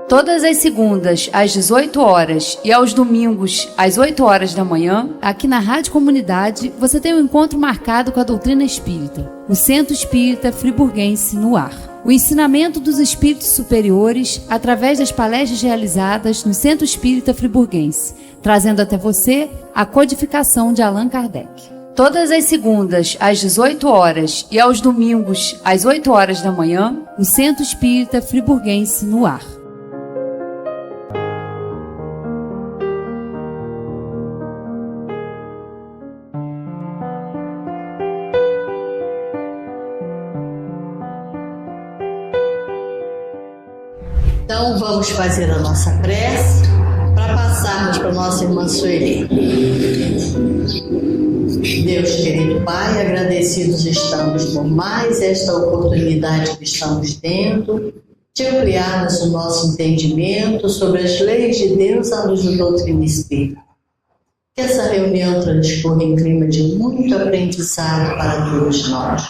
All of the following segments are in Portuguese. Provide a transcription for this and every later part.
Todas as segundas, às 18 horas e aos domingos, às 8 horas da manhã, aqui na Rádio Comunidade, você tem um encontro marcado com a doutrina espírita, o Centro Espírita Friburguense no ar. O ensinamento dos espíritos superiores através das palestras realizadas no Centro Espírita Friburguense, trazendo até você a codificação de Allan Kardec. Todas as segundas, às 18 horas e aos domingos, às 8 horas da manhã, o Centro Espírita Friburguense no ar. Então vamos fazer a nossa prece para passarmos para a nossa irmã Sueli. Deus querido Pai, agradecidos estamos por mais esta oportunidade que estamos tendo de ampliarmos o nosso entendimento sobre as leis de Deus à luz da doutrina espírita. Que essa reunião transcorra em clima de muito aprendizado para todos nós.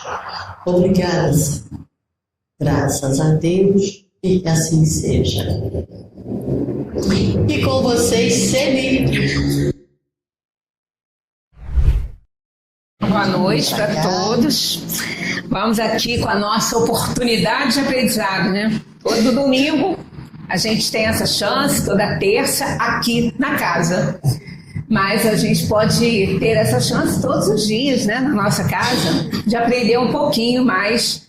Obrigada, Senhor. Graças a Deus. E que assim seja. E com vocês, Celi. Boa noite para todos. Vamos aqui com a nossa oportunidade de aprendizado, né? Todo domingo a gente tem essa chance, toda terça, aqui na casa. Mas a gente pode ter essa chance todos os dias, né? Na nossa casa, de aprender um pouquinho mais,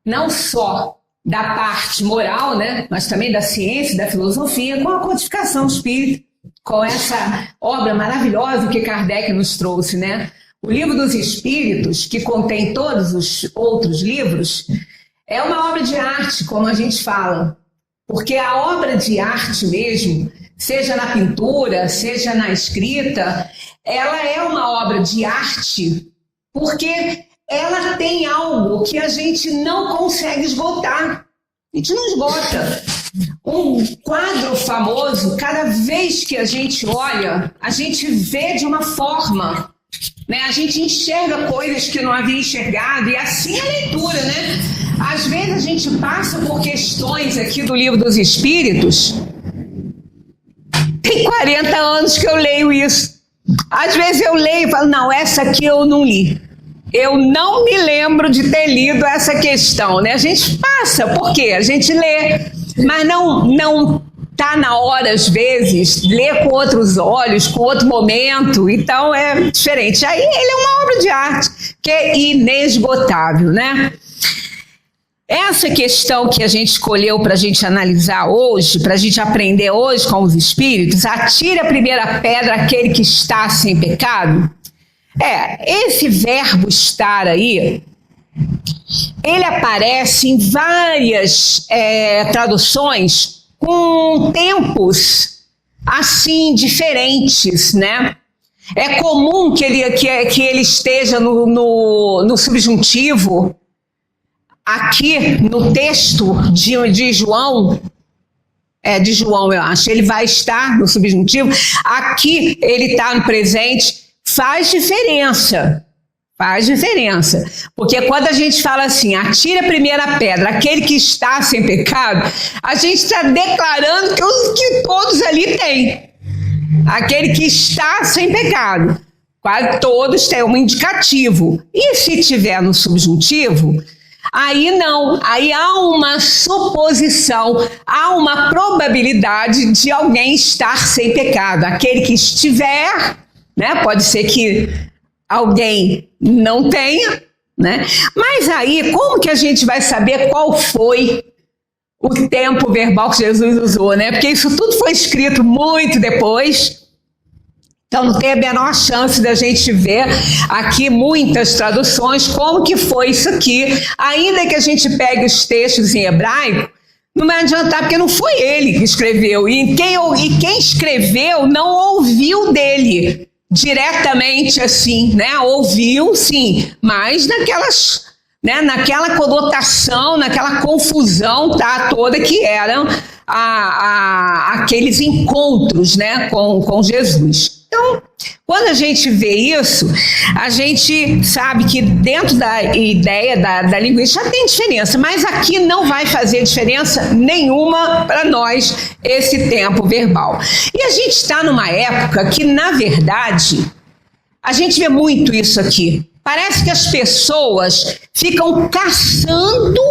não só da parte moral, né, mas também da ciência, da filosofia, com a codificação espírita, com essa obra maravilhosa que Kardec nos trouxe, né? O Livro dos Espíritos, que contém todos os outros livros, é uma obra de arte, como a gente fala, porque a obra de arte mesmo, seja na pintura, seja na escrita, ela é uma obra de arte, porque ela tem algo que a gente não consegue esgotar. A gente não esgota. Um quadro famoso, cada vez que a gente olha, a gente vê de uma forma, né? A gente enxerga coisas que não havia enxergado, e assim é a leitura, né? Às vezes a gente passa por questões aqui do Livro dos Espíritos. Tem 40 anos que eu leio isso. Às vezes eu leio e falo, não, essa aqui eu não li. Eu não me lembro de ter lido essa questão, né? A gente passa, por quê? A gente lê, mas não tá na hora, às vezes, lê com outros olhos, com outro momento, então é diferente. Aí ele é uma obra de arte que é inesgotável, né? Essa questão que a gente escolheu para a gente analisar hoje, para a gente aprender hoje com os espíritos, atire a primeira pedra aquele que está sem pecado. Esse verbo estar aí, ele aparece em várias traduções com tempos assim diferentes, né? É comum que ele esteja no subjuntivo. Aqui no texto de João, de João eu acho, ele vai estar no subjuntivo. Aqui ele está no presente. Faz diferença, porque quando a gente fala assim, atire a primeira pedra, aquele que está sem pecado, a gente está declarando que todos ali têm, aquele que está sem pecado, quase todos têm um indicativo, e se tiver no subjuntivo, aí não, aí há uma suposição, há uma probabilidade de alguém estar sem pecado, aquele que estiver, né? Pode ser que alguém não tenha, né? Mas aí, como que a gente vai saber qual foi o tempo verbal que Jesus usou, né? Porque isso tudo foi escrito muito depois, então não tem a menor chance da gente ver aqui muitas traduções, como que foi isso aqui, ainda que a gente pegue os textos em hebraico, não vai adiantar, porque não foi ele que escreveu, e quem escreveu não ouviu dele diretamente assim, né? Ouviu sim, mas naquela conotação, naquela confusão, tá, toda que eram aqueles encontros, né, com Jesus. Então, quando a gente vê isso, a gente sabe que dentro da ideia da linguística tem diferença, mas aqui não vai fazer diferença nenhuma para nós esse tempo verbal. E a gente está numa época que, na verdade, a gente vê muito isso aqui. Parece que as pessoas ficam caçando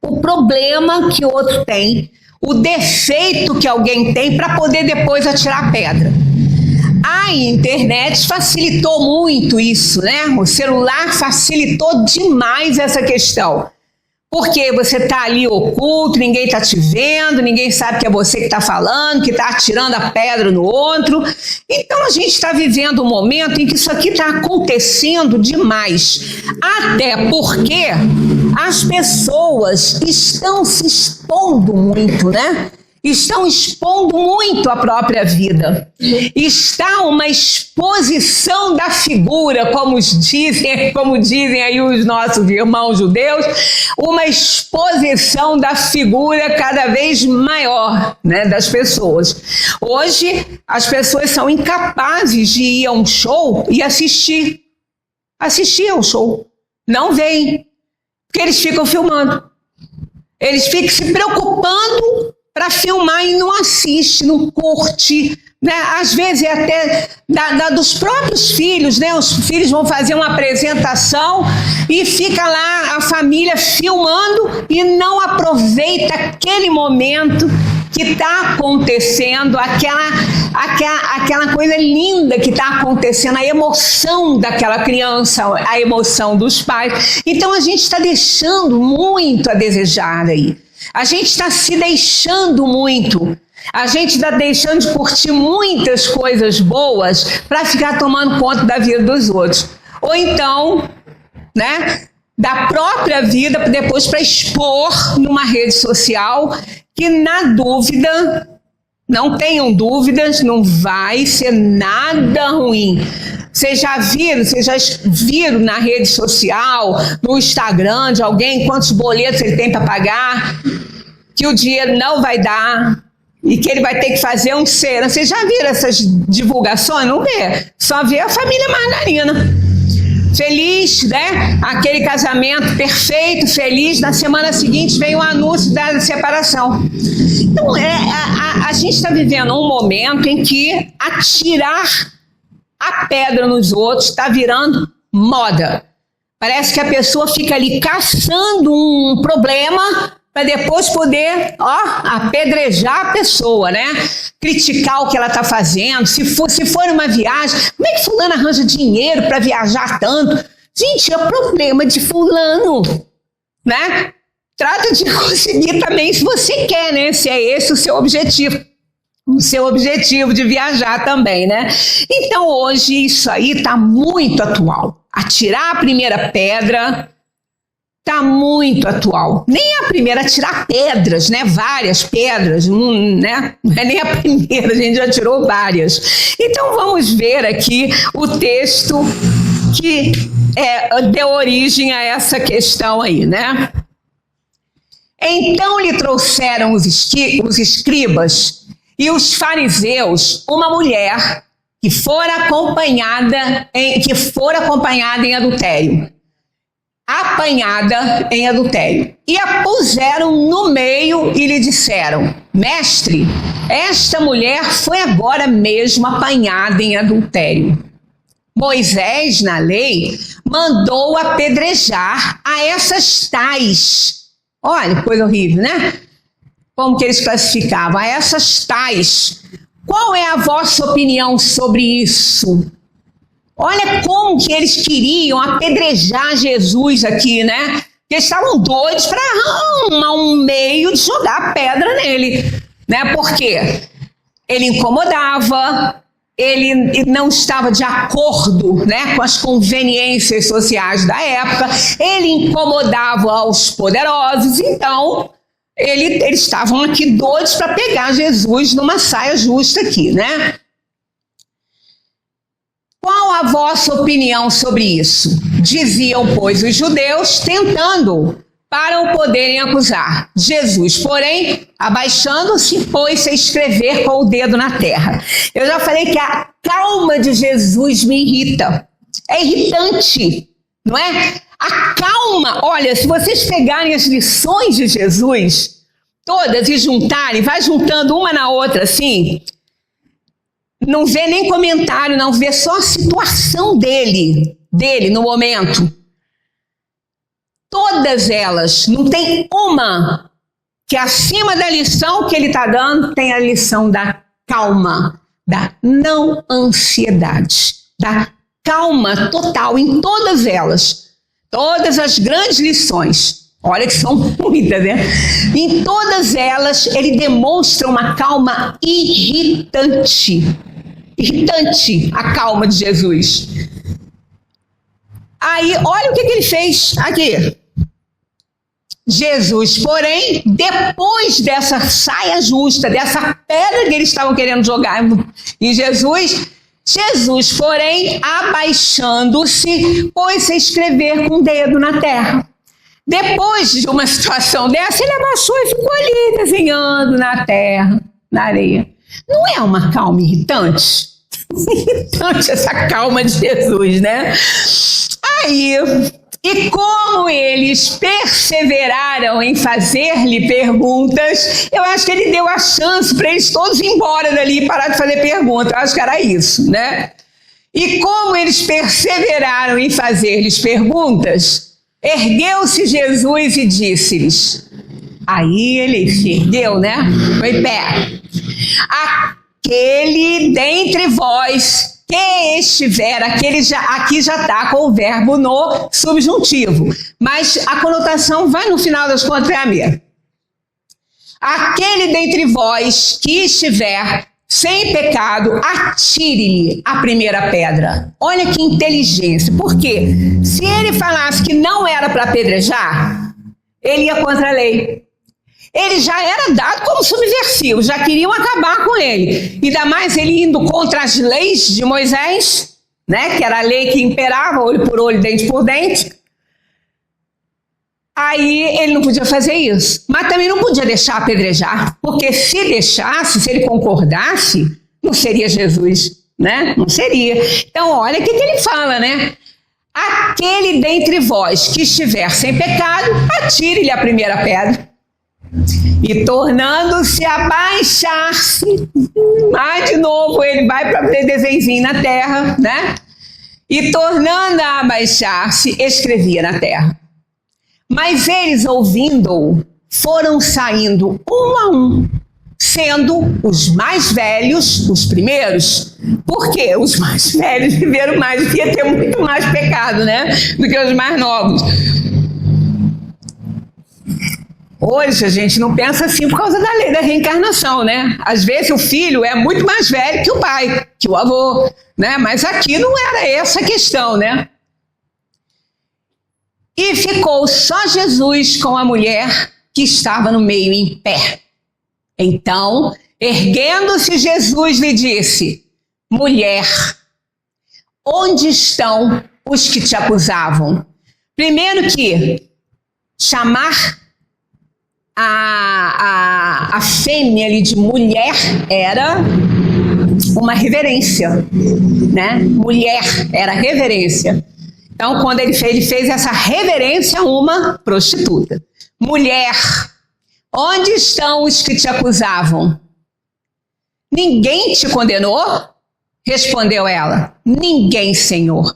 o problema que o outro tem, o defeito que alguém tem, para poder depois atirar a pedra. A internet facilitou muito isso, né? O celular facilitou demais essa questão. Porque você está ali oculto, ninguém está te vendo, ninguém sabe que é você que está falando, que está atirando a pedra no outro. Então a gente está vivendo um momento em que isso aqui está acontecendo demais. Até porque as pessoas estão se expondo muito, né? Estão expondo muito a própria vida. Está uma exposição da figura, como dizem aí os nossos irmãos judeus, uma exposição da figura cada vez maior, né, das pessoas. Hoje, as pessoas são incapazes de ir a um show e assistir ao show. Não vêm, porque eles ficam filmando. Eles ficam se preocupando para filmar e não assiste, não curte, né? Às vezes é até dos próprios filhos, né? Os filhos vão fazer uma apresentação e fica lá a família filmando e não aproveita aquele momento que está acontecendo, aquela coisa linda que está acontecendo, a emoção daquela criança, a emoção dos pais. Então a gente está deixando muito a desejar aí. A gente está se deixando muito, a gente está deixando de curtir muitas coisas boas para ficar tomando conta da vida dos outros. Ou então, né, da própria vida, depois para expor numa rede social, que na dúvida, não tenham dúvidas, não vai ser nada ruim. Vocês já viram na rede social, no Instagram de alguém, quantos boletos ele tem para pagar, que o dinheiro não vai dar e que ele vai ter que fazer um cera. Vocês já viram essas divulgações? Não vê. Só vê a família Margarina. Feliz, né? Aquele casamento perfeito, feliz. Na semana seguinte vem o anúncio da separação. Então, a gente está vivendo um momento em que atirar a pedra nos outros está virando moda. Parece que a pessoa fica ali caçando um problema para depois poder, apedrejar a pessoa, né? Criticar o que ela está fazendo. Se for uma viagem, como é que fulano arranja dinheiro para viajar tanto? Gente, é o problema de fulano, né? Trata de conseguir também se você quer, né? Se é esse o seu objetivo. O seu objetivo de viajar também, né? Então hoje isso aí está muito atual. Atirar a primeira pedra está muito atual. Nem a primeira, atirar pedras, né? Várias pedras, né? Não é nem a primeira, a gente já tirou várias. Então vamos ver aqui o texto que deu origem a essa questão aí, né? Então lhe trouxeram os escribas e os fariseus uma mulher que fora acompanhada em adultério, apanhada em adultério. E a puseram no meio e lhe disseram: Mestre, esta mulher foi agora mesmo apanhada em adultério. Moisés, na lei, mandou apedrejar a essas tais. Olha, coisa horrível, né? Como que eles classificavam? A essas tais. Qual é a vossa opinião sobre isso? Olha como que eles queriam apedrejar Jesus aqui, né? Porque eles estavam doidos para arrumar um meio de jogar pedra nele, né? Porque ele incomodava, ele não estava de acordo, né, com as conveniências sociais da época, ele incomodava os poderosos, então eles estavam aqui doidos para pegar Jesus numa saia justa aqui, né? Qual a vossa opinião sobre isso? Diziam, pois, os judeus, tentando para o poderem acusar. Jesus, porém, abaixando-se, pôs-se a escrever com o dedo na terra. Eu já falei que a calma de Jesus me irrita. É irritante, não é? A calma, olha, se vocês pegarem as lições de Jesus, todas, e juntarem, vai juntando uma na outra, assim, não vê nem comentário, não vê só a situação dele no momento. Todas elas, não tem uma que acima da lição que ele está dando, tem a lição da calma, da não ansiedade, da calma total em todas elas. Todas as grandes lições, olha que são muitas, né? Em todas elas, ele demonstra uma calma irritante. Irritante a calma de Jesus. Aí, olha o que ele fez aqui. Jesus, porém, depois dessa saia justa, dessa pedra que eles estavam querendo jogar em Jesus, porém, abaixando-se, pôs-se a escrever com o dedo na terra. Depois de uma situação dessa, ele abaixou e ficou ali desenhando na terra, na areia. Não é uma calma irritante? Irritante essa calma de Jesus, né? Aí, e como eles perseveraram em fazer-lhe perguntas, eu acho que ele deu a chance para eles todos ir embora dali e parar de fazer perguntas. Eu acho que era isso, né? E como eles perseveraram em fazer-lhes perguntas, ergueu-se Jesus e disse-lhes. Aí ele se ergueu, né? Foi em pé. Aquele dentre vós que estiver, aqui já está com o verbo no subjuntivo, mas a conotação vai no final das contas é a mesma. Aquele dentre vós que estiver sem pecado, atire-lhe a primeira pedra. Olha que inteligência, porque se ele falasse que não era para apedrejar, ele ia contra a lei. Ele já era dado como subversivo, já queriam acabar com ele. Ainda mais ele indo contra as leis de Moisés, né, que era a lei que imperava, olho por olho, dente por dente. Aí ele não podia fazer isso, mas também não podia deixar apedrejar, porque se deixasse, se ele concordasse, não seria Jesus, né? Não seria. Então, olha o que ele fala, né? Aquele dentre vós que estiver sem pecado, atire-lhe a primeira pedra. E tornando-se a baixar-se, de novo ele vai para o desenho na terra, né? E tornando a abaixar-se, escrevia na terra. Mas eles, ouvindo-o, foram saindo um a um, sendo os mais velhos os primeiros. Por quê? Os mais velhos viveram mais, devia ter muito mais pecado, né? Do que os mais novos. Hoje a gente não pensa assim por causa da lei da reencarnação, né? Às vezes o filho é muito mais velho que o pai, que o avô, né? Mas aqui não era essa a questão, né? E ficou só Jesus com a mulher que estava no meio em pé. Então, erguendo-se Jesus lhe disse: mulher, onde estão os que te acusavam? Primeiro que chamar a fêmea ali de mulher era uma reverência, né? Mulher era reverência. Então, quando ele fez essa reverência a uma prostituta. Mulher, onde estão os que te acusavam? Ninguém te condenou? Respondeu ela: ninguém, Senhor.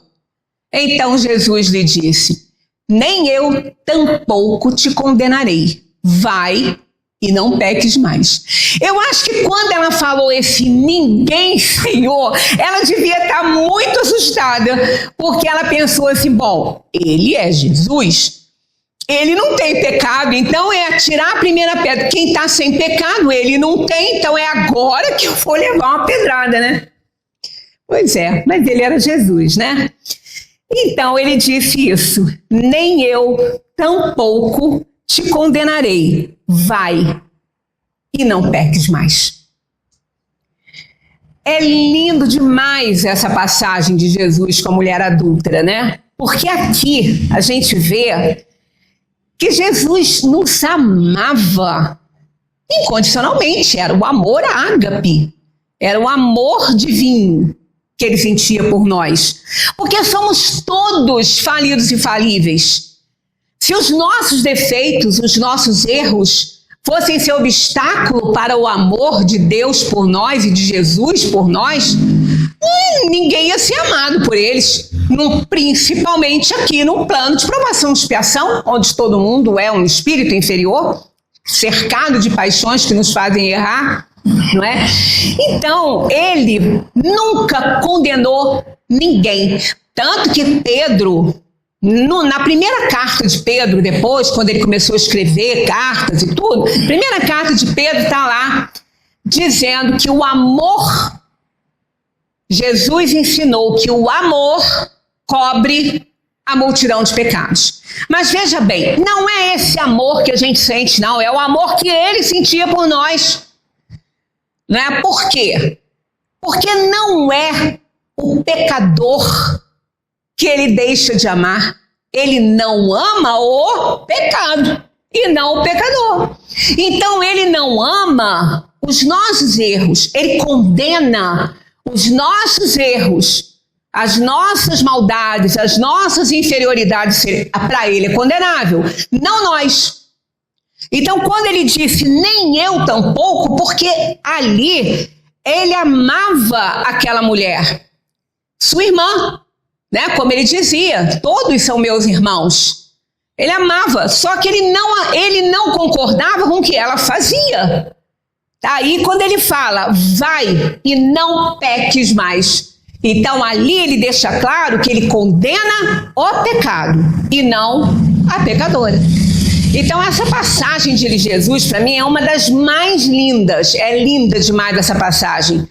Então Jesus lhe disse: nem eu tampouco te condenarei. Vai e não peques mais. Eu acho que quando ela falou esse ninguém, Senhor, ela devia estar muito assustada, porque ela pensou assim: bom, ele é Jesus, ele não tem pecado, então é atirar a primeira pedra. Quem está sem pecado, ele não tem, então é agora que eu vou levar uma pedrada, né? Pois é, mas ele era Jesus, né? Então ele disse isso: nem eu tampouco te condenarei, vai e não peques mais. É lindo demais essa passagem de Jesus com a mulher adúltera, né? Porque aqui a gente vê que Jesus nos amava incondicionalmente. Era o amor ágape, era o amor divino que ele sentia por nós. Porque somos todos falidos e falíveis. Se os nossos defeitos, os nossos erros fossem ser obstáculo para o amor de Deus por nós e de Jesus por nós, ninguém ia ser amado por eles, principalmente aqui no plano de provação e expiação, onde todo mundo é um espírito inferior, cercado de paixões que nos fazem errar, não é? Então, ele nunca condenou ninguém. Tanto que Pedro, na primeira carta de Pedro, depois, quando ele começou a escrever cartas e tudo, a primeira carta de Pedro está lá, dizendo que o amor, Jesus ensinou que o amor cobre a multidão de pecados. Mas veja bem, não é esse amor que a gente sente, não, é o amor que ele sentia por nós. Não é? Por quê? Porque não é o pecador que ele deixa de amar. Ele não ama o pecado e não o pecador. Então ele não ama os nossos erros, ele condena os nossos erros, as nossas maldades, as nossas inferioridades. Para ele é condenável, não nós. Então, quando ele disse nem eu tampouco, porque ali ele amava aquela mulher, sua irmã, né? Como ele dizia, todos são meus irmãos. Ele amava, só que ele não concordava com o que ela fazia. Aí quando ele fala, vai e não peques mais. Então ali ele deixa claro que ele condena o pecado e não a pecadora. Então essa passagem de Jesus, para mim, é uma das mais lindas. É linda demais essa passagem.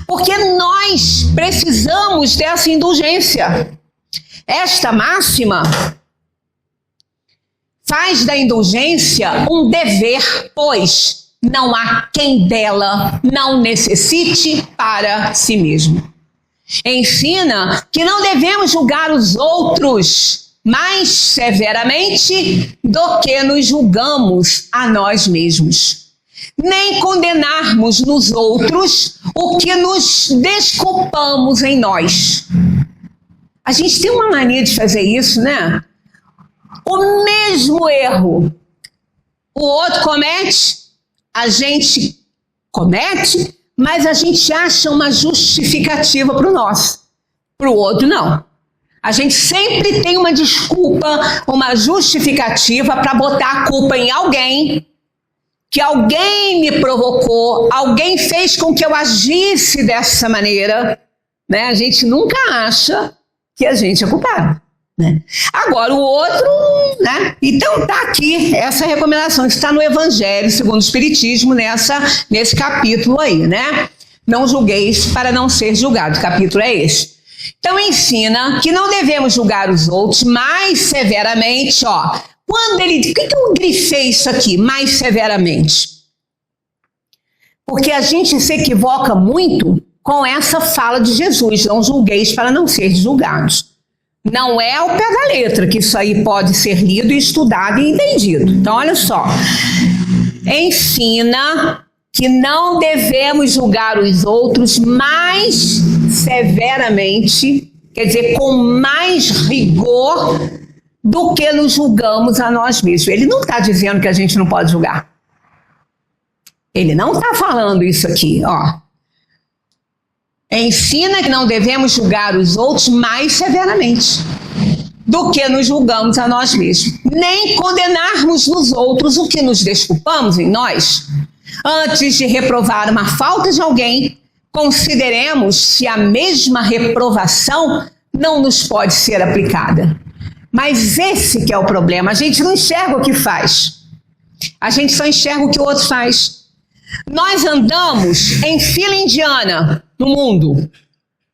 Porque nós precisamos dessa indulgência. Esta máxima faz da indulgência um dever, pois não há quem dela não necessite para si mesmo. Ensina que não devemos julgar os outros mais severamente do que nos julgamos a nós mesmos, nem condenarmos nos outros o que nos desculpamos em nós. A gente tem uma mania de fazer isso, né? O mesmo erro o outro comete, a gente comete, mas a gente acha uma justificativa para o nosso, para o outro não. A gente sempre tem uma desculpa, uma justificativa para botar a culpa em alguém, que alguém me provocou, alguém fez com que eu agisse dessa maneira, né? A gente nunca acha que a gente é culpado, né? Agora o outro, né? Então tá aqui essa recomendação, está no Evangelho segundo o Espiritismo, nesse capítulo aí, né? Não julgueis para não ser julgado, o capítulo é esse. Então ensina que não devemos julgar os outros mais severamente, ó. Quando ele, por que eu grifei isso aqui, mais severamente? Porque a gente se equivoca muito com essa fala de Jesus, não julgueis para não ser julgados. Não é ao pé da letra que isso aí pode ser lido e estudado e entendido. Então olha só, ensina que não devemos julgar os outros mais severamente, quer dizer, com mais rigor do que nos julgamos a nós mesmos. Ele não está dizendo que a gente não pode julgar. Ele não está falando isso aqui, ó. Ensina que não devemos julgar os outros mais severamente do que nos julgamos a nós mesmos, nem condenarmos nos outros o que nos desculpamos em nós. Antes de reprovar uma falta de alguém, consideremos se a mesma reprovação não nos pode ser aplicada. Mas esse que é o problema, a gente não enxerga o que faz, a gente só enxerga o que o outro faz. Nós andamos em fila indiana no mundo,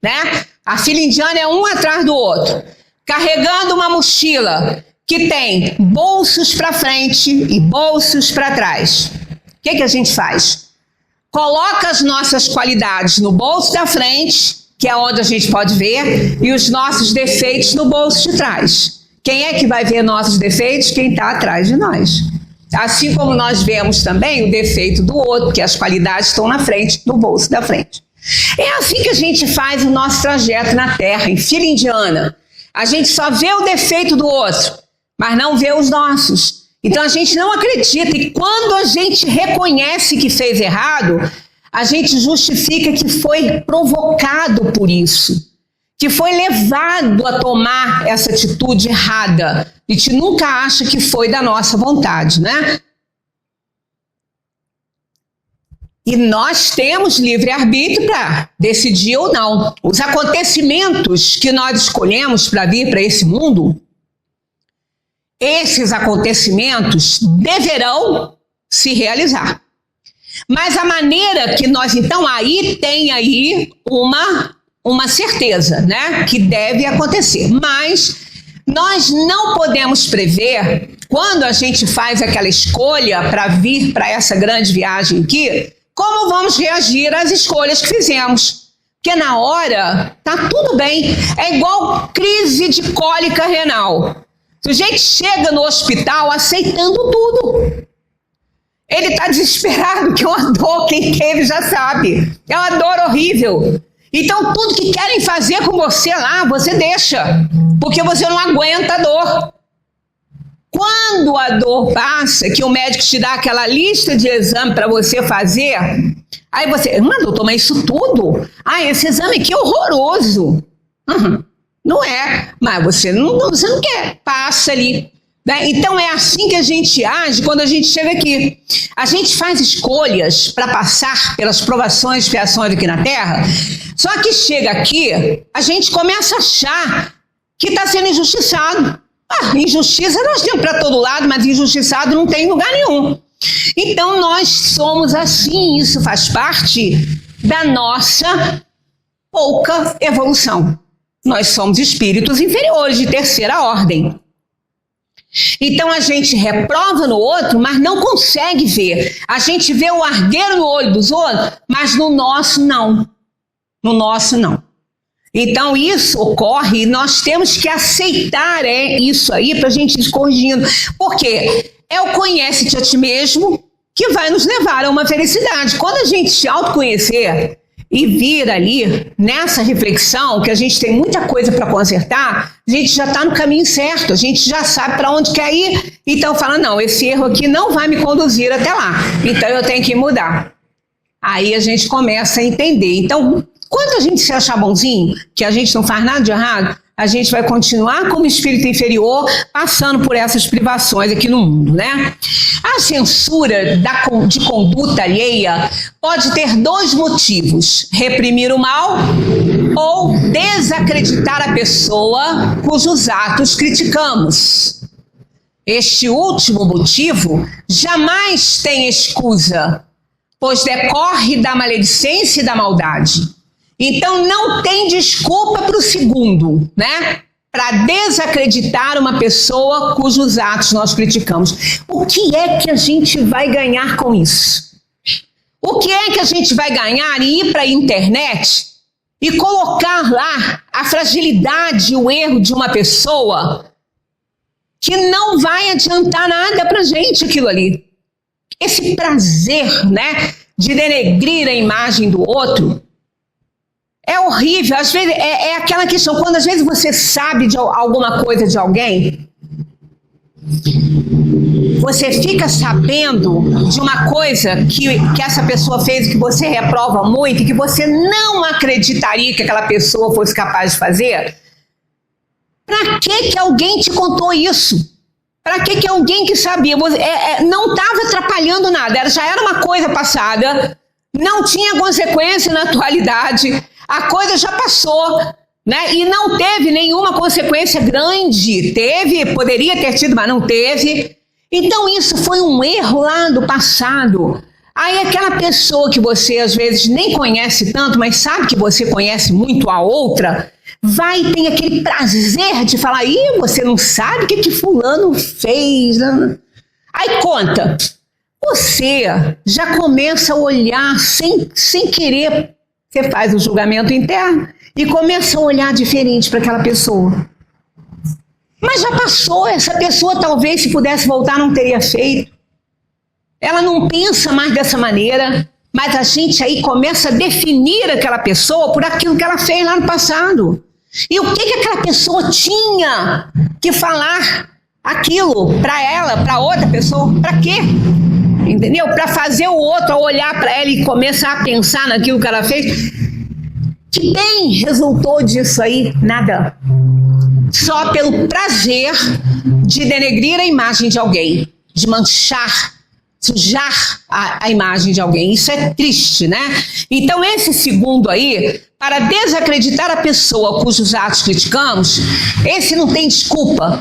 né? A fila indiana é um atrás do outro, carregando uma mochila que tem bolsos para frente e bolsos para trás. O que a gente faz? Coloca as nossas qualidades no bolso da frente, que é onde a gente pode ver, e os nossos defeitos no bolso de trás. Quem é que vai ver nossos defeitos? Quem está atrás de nós. Assim como nós vemos também o defeito do outro, que as qualidades estão na frente, no bolso da frente. É assim que a gente faz o nosso trajeto na Terra, em fila indiana. A gente só vê o defeito do outro, mas não vê os nossos. Então a gente não acredita, e quando a gente reconhece que fez errado, a gente justifica que foi provocado por isso, que foi levado a tomar essa atitude errada. A gente nunca acha que foi da nossa vontade, né? E nós temos livre-arbítrio para decidir ou não. Os acontecimentos que nós escolhemos para vir para esse mundo, esses acontecimentos deverão se realizar. Mas a maneira que nós, então, aí tem aí uma certeza, né, que deve acontecer. Mas nós não podemos prever, quando a gente faz aquela escolha para vir para essa grande viagem aqui, como vamos reagir às escolhas que fizemos. Porque na hora tá tudo bem. É igual crise de cólica renal. O sujeito chega no hospital aceitando tudo. Ele está desesperado, que é uma dor, quem teve já sabe. É uma dor horrível. Então tudo que querem fazer com você lá, você deixa. Porque você não aguenta a dor. Quando a dor passa, que o médico te dá aquela lista de exame para você fazer, aí você, doutor, mas isso tudo? Esse exame aqui é horroroso. Não é, mas você não quer, passa ali. Né? Então é assim que a gente age quando a gente chega aqui. A gente faz escolhas para passar pelas provações e expiações aqui na Terra, só que chega aqui, a gente começa a achar que está sendo injustiçado. Injustiça nós temos para todo lado, mas injustiçado não tem em lugar nenhum. Então nós somos assim, isso faz parte da nossa pouca evolução. Nós somos espíritos inferiores de terceira ordem. Então a gente reprova no outro, mas não consegue ver. A gente vê o argueiro no olho dos outros, mas no nosso não. No nosso não. Então isso ocorre e nós temos que aceitar isso aí para a gente ir corrigindo. Porque é o conhece-te a ti mesmo que vai nos levar a uma felicidade. Quando a gente se autoconhecer e vir ali nessa reflexão, que a gente tem muita coisa para consertar, a gente já está no caminho certo, a gente já sabe para onde quer ir. Então fala, não, esse erro aqui não vai me conduzir até lá, então eu tenho que mudar. Aí a gente começa a entender. Então, quando a gente se achar bonzinho, que a gente não faz nada de errado, a gente vai continuar como espírito inferior, passando por essas privações aqui no mundo, né? A censura de conduta alheia pode ter dois motivos: reprimir o mal ou desacreditar a pessoa cujos atos criticamos. Este último motivo jamais tem escusa, pois decorre da maledicência e da maldade. Então não tem desculpa para o segundo, né? Para desacreditar uma pessoa cujos atos nós criticamos. O que é que a gente vai ganhar com isso? O que é que a gente vai ganhar em ir para a internet e colocar lá a fragilidade e o erro de uma pessoa que não vai adiantar nada para a gente aquilo ali? Esse prazer, né, de denegrir a imagem do outro, é horrível. Às vezes é aquela questão, quando às vezes você sabe de alguma coisa de alguém, você fica sabendo de uma coisa que essa pessoa fez, que você reprova muito, e que você não acreditaria que aquela pessoa fosse capaz de fazer. Para que alguém te contou isso? Para que alguém que sabia? Não estava atrapalhando nada, já era uma coisa passada, não tinha consequência na atualidade. A coisa já passou, né? E não teve nenhuma consequência grande. Poderia ter tido, mas não teve. Então isso foi um erro lá do passado. Aí aquela pessoa que você às vezes nem conhece tanto, mas sabe que você conhece muito a outra, tem aquele prazer de falar, você não sabe o que fulano fez. Aí conta. Você já começa a olhar sem querer. Você faz o julgamento interno e começa a olhar diferente para aquela pessoa. Mas já passou, essa pessoa talvez se pudesse voltar não teria feito. Ela não pensa mais dessa maneira, mas a gente aí começa a definir aquela pessoa por aquilo que ela fez lá no passado. E o que aquela pessoa tinha que falar aquilo para ela, para outra pessoa? Para quê? Entendeu? Para fazer o outro olhar para ela e começar a pensar naquilo que ela fez. Que bem resultou disso aí? Nada. Só pelo prazer de denegrir a imagem de alguém, de manchar, sujar a imagem de alguém. Isso é triste, né? Então esse segundo aí, para desacreditar a pessoa cujos atos criticamos, esse não tem desculpa,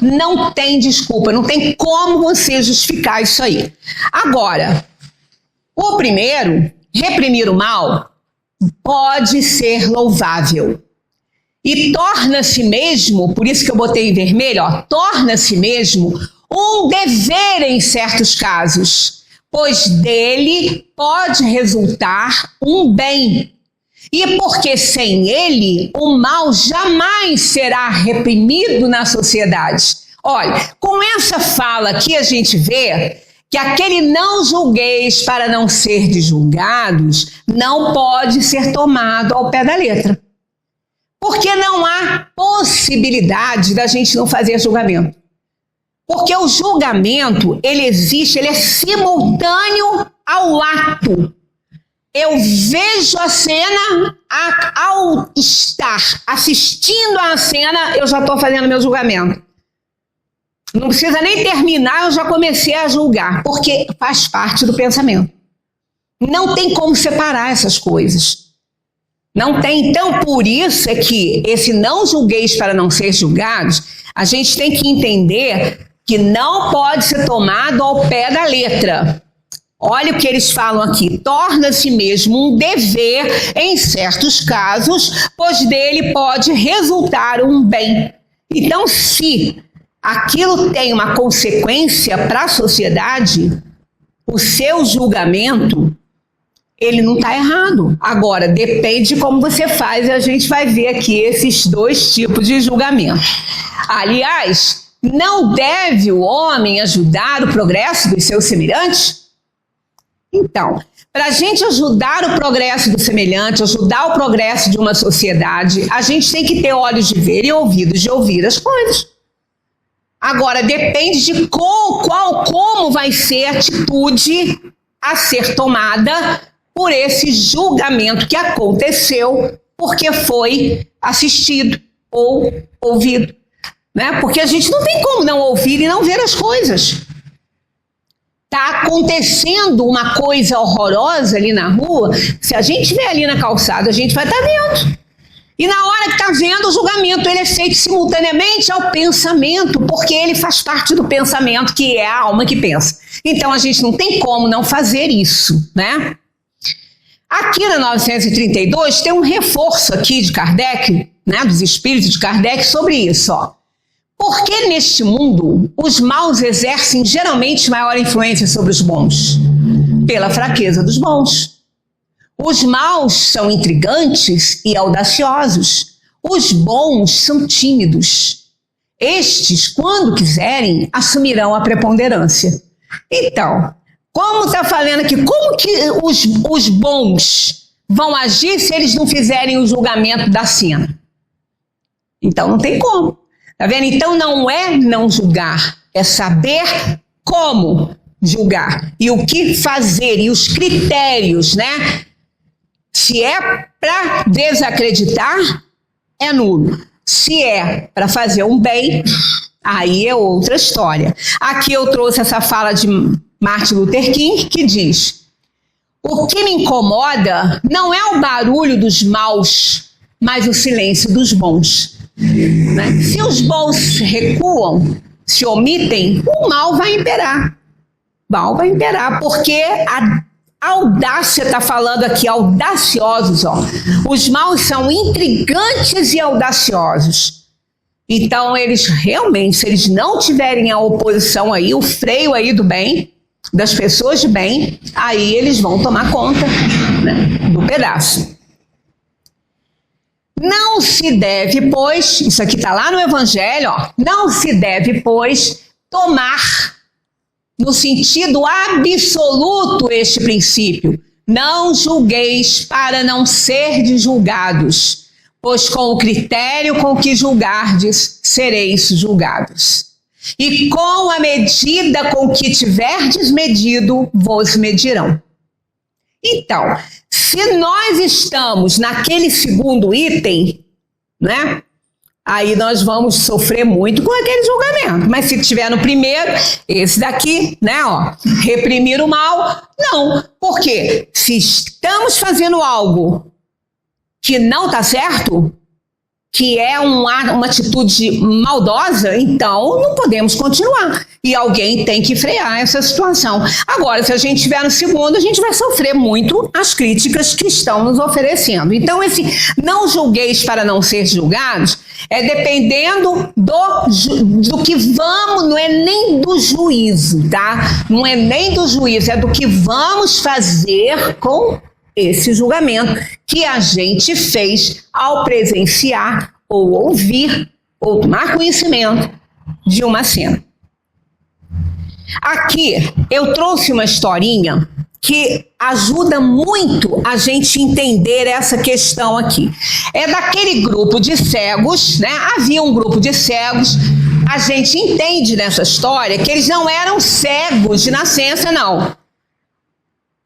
não tem como você justificar isso aí. Agora, o primeiro, reprimir o mal, pode ser louvável. E torna-se mesmo, por isso que eu botei em vermelho, torna-se mesmo um dever em certos casos, pois dele pode resultar um bem. E porque sem ele, o mal jamais será reprimido na sociedade. Olha, com essa fala aqui a gente vê que aquele não julgueis para não ser julgados não pode ser tomado ao pé da letra. Porque não há possibilidade da gente não fazer julgamento. Porque o julgamento, ele existe, ele é simultâneo ao ato. Eu vejo a cena, ao estar assistindo a cena, eu já estou fazendo meu julgamento. Não precisa nem terminar, eu já comecei a julgar, porque faz parte do pensamento. Não tem como separar essas coisas. Não tem. Então, por isso é que esse não julgueis para não ser julgados, a gente tem que entender que não pode ser tomado ao pé da letra. Olha o que eles falam aqui. Torna-se mesmo um dever em certos casos, pois dele pode resultar um bem. Então, se aquilo tem uma consequência para a sociedade, o seu julgamento, ele não está errado. Agora, depende de como você faz, e a gente vai ver aqui esses dois tipos de julgamento. Aliás, não deve o homem ajudar o progresso dos seus semelhantes? Então, para a gente ajudar o progresso do semelhante, ajudar o progresso de uma sociedade, a gente tem que ter olhos de ver e ouvidos de ouvir as coisas. Agora, depende de como vai ser a atitude a ser tomada por esse julgamento que aconteceu porque foi assistido ou ouvido. Né? Porque a gente não tem como não ouvir e não ver as coisas. Está acontecendo uma coisa horrorosa ali na rua, se a gente estiver ali na calçada, a gente vai estar vendo. E na hora que está vendo, o julgamento ele é feito simultaneamente ao pensamento, porque ele faz parte do pensamento, que é a alma que pensa. Então a gente não tem como não fazer isso, né? Aqui na 932 tem um reforço aqui de Kardec, né, dos espíritos de Kardec sobre isso, ó. Porque neste mundo os maus exercem geralmente maior influência sobre os bons? Pela fraqueza dos bons. Os maus são intrigantes e audaciosos. Os bons são tímidos. Estes, quando quiserem, assumirão a preponderância. Então, como está falando aqui, como que os bons vão agir se eles não fizerem o julgamento da cena? Então não tem como. Tá vendo? Então não é não julgar, é saber como julgar e o que fazer e os critérios, né? Se é para desacreditar, é nulo. Se é para fazer um bem, aí é outra história. Aqui eu trouxe essa fala de Martin Luther King, que diz: o que me incomoda não é o barulho dos maus, mas o silêncio dos bons. Né? Se os bons recuam, se omitem, o mal vai imperar. O mal vai imperar, porque a audácia está falando aqui, audaciosos, ó. Os maus são intrigantes e audaciosos. Então, eles realmente, se eles não tiverem a oposição aí, o freio aí do bem, das pessoas de bem, aí eles vão tomar conta, né, do pedaço. Não se deve, pois, isso aqui está lá no Evangelho, ó, não se deve, pois, tomar no sentido absoluto este princípio. Não julgueis para não serdes julgados, pois com o critério com que julgardes, sereis julgados. E com a medida com que tiverdes medido, vos medirão. Então, se nós estamos naquele segundo item, né? Aí nós vamos sofrer muito com aquele julgamento. Mas se estiver no primeiro, esse daqui, né? Ó, reprimir o mal, não. Por quê? Se estamos fazendo algo que não está certo, que é uma atitude maldosa, então não podemos continuar. E alguém tem que frear essa situação. Agora, se a gente estiver no segundo, a gente vai sofrer muito as críticas que estão nos oferecendo. Então, esse não julgueis para não ser julgados é dependendo do que vamos, não é nem do juízo, tá? Não é nem do juízo, é do que vamos fazer com esse julgamento que a gente fez ao presenciar ou ouvir ou tomar conhecimento de uma cena. Aqui eu trouxe uma historinha que ajuda muito a gente entender essa questão aqui. É daquele grupo de cegos, né? Havia um grupo de cegos. A gente entende nessa história que eles não eram cegos de nascença, não.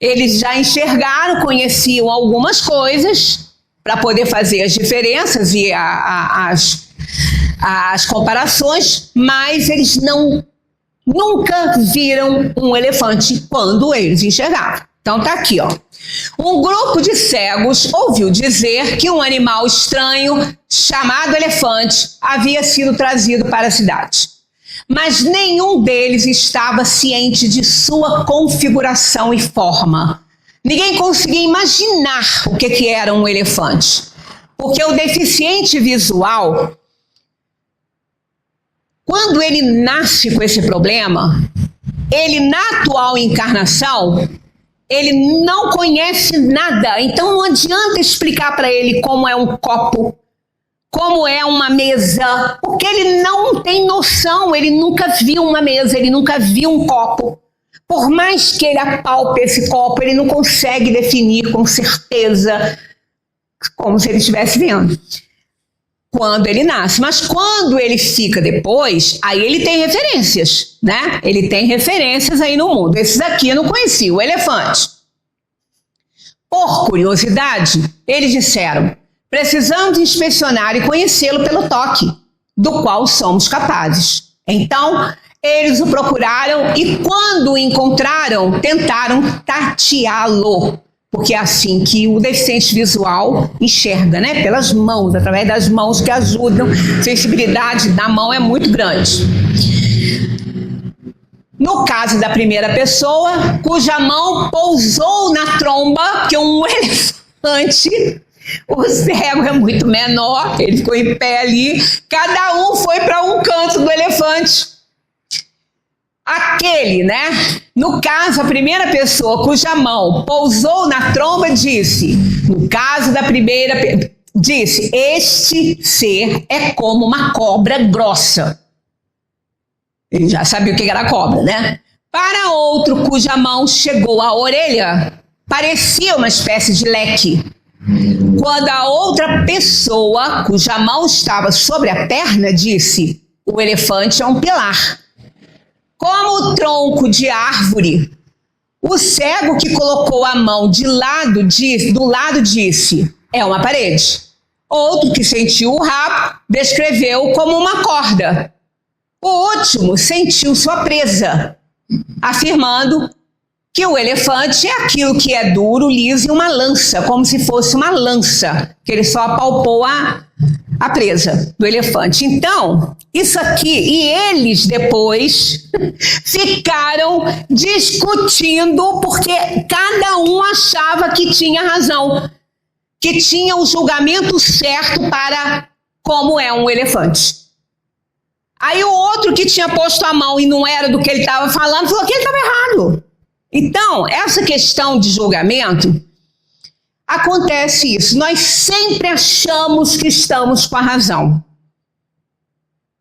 Eles já enxergaram, conheciam algumas coisas para poder fazer as diferenças e as comparações, mas eles nunca viram um elefante quando eles enxergavam. Então tá aqui, ó. Um grupo de cegos ouviu dizer que um animal estranho chamado elefante havia sido trazido para a cidade. Mas nenhum deles estava ciente de sua configuração e forma. Ninguém conseguia imaginar o que era um elefante, porque o deficiente visual, quando ele nasce com esse problema, ele na atual encarnação, ele não conhece nada, então não adianta explicar para ele como é um copo, como é uma mesa, porque ele não tem noção, ele nunca viu uma mesa, ele nunca viu um copo. Por mais que ele apalpe esse copo, ele não consegue definir com certeza, como se ele estivesse vendo, quando ele nasce. Mas quando ele fica depois, aí ele tem referências, né? Ele tem referências aí no mundo. Esses aqui eu não conhecia, o elefante. Por curiosidade, eles disseram: precisamos inspecionar e conhecê-lo pelo toque, do qual somos capazes. Então, eles o procuraram e, quando o encontraram, tentaram tateá-lo, porque é assim que o deficiente visual enxerga, né? Pelas mãos, através das mãos que ajudam. A sensibilidade da mão é muito grande. No caso da primeira pessoa, cuja mão pousou na tromba, que um elefante... O cego é muito menor, ele ficou em pé ali, cada um foi para um canto do elefante. Aquele, né? No caso, a primeira pessoa cuja mão pousou na tromba disse, no caso da primeira, disse, este ser é como uma cobra grossa. Ele já sabia o que era cobra, né? Para outro cuja mão chegou à orelha, parecia uma espécie de leque. Quando a outra pessoa, cuja mão estava sobre a perna, disse, o elefante é um pilar, como o tronco de árvore. O cego que colocou a mão do lado disse, é uma parede. Outro que sentiu o rabo, descreveu como uma corda. O último sentiu sua presa, afirmando que o elefante é aquilo que é duro, liso e uma lança, como se fosse uma lança, que ele só apalpou a presa do elefante. Então, isso aqui, e eles depois ficaram discutindo, porque cada um achava que tinha razão, que tinha o julgamento certo para como é um elefante. Aí o outro que tinha posto a mão e não era do que ele estava falando, falou que ele estava errado. Então, essa questão de julgamento, acontece isso. Nós sempre achamos que estamos com a razão.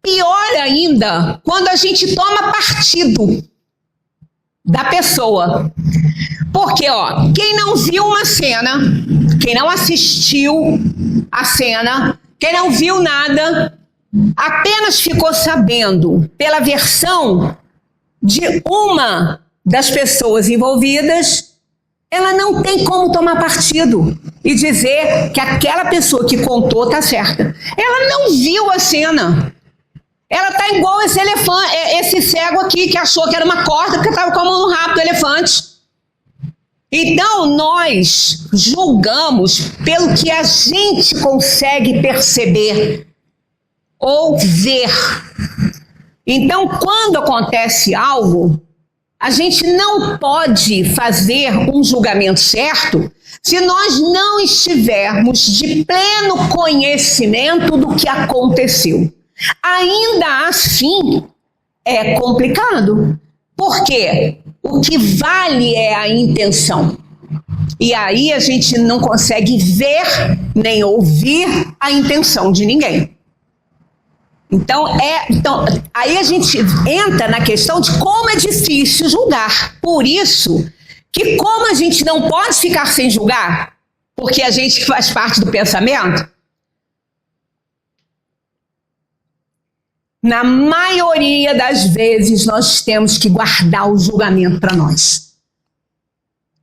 Pior ainda, quando a gente toma partido da pessoa. Porque, ó, quem não viu uma cena, quem não assistiu a cena, quem não viu nada, apenas ficou sabendo pela versão de uma das pessoas envolvidas, ela não tem como tomar partido e dizer que aquela pessoa que contou está certa. Ela não viu a cena. Ela está igual esse elefante, esse cego aqui que achou que era uma corda porque estava com a mão no rabo do elefante. Então nós julgamos pelo que a gente consegue perceber ou ver. Então, quando acontece algo, a gente não pode fazer um julgamento certo se nós não estivermos de pleno conhecimento do que aconteceu. Ainda assim, é complicado. Por quê? O que vale é a intenção. E aí a gente não consegue ver nem ouvir a intenção de ninguém. Então, aí a gente entra na questão de como é difícil julgar. Por isso que, como a gente não pode ficar sem julgar, porque a gente faz parte do pensamento, na maioria das vezes nós temos que guardar o julgamento para nós.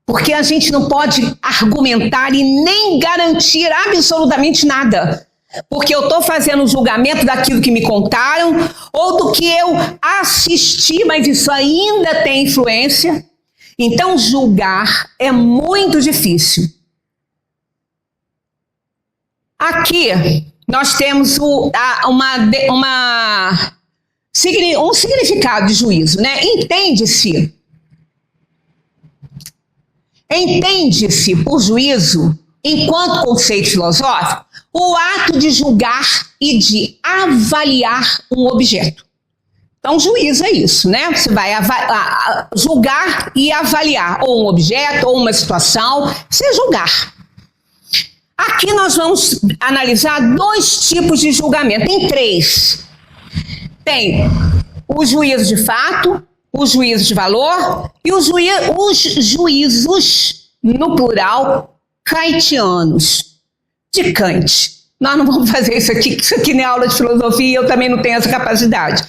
Porque a gente não pode argumentar e nem garantir absolutamente nada. Porque eu estou fazendo um julgamento daquilo que me contaram ou do que eu assisti, mas isso ainda tem influência. Então, julgar é muito difícil. Aqui, nós temos um significado de juízo, né? Entende-se por juízo, enquanto conceito filosófico, o ato de julgar e de avaliar um objeto. Então, juízo é isso, né? Você vai julgar e avaliar ou um objeto ou uma situação, você julgar. Aqui nós vamos analisar 2 tipos de julgamento, tem 3. Tem o juízo de fato, o juízo de valor e os juízos, no plural, kantianos, de Kant. Nós não vamos fazer isso aqui não é aula de filosofia, eu também não tenho essa capacidade.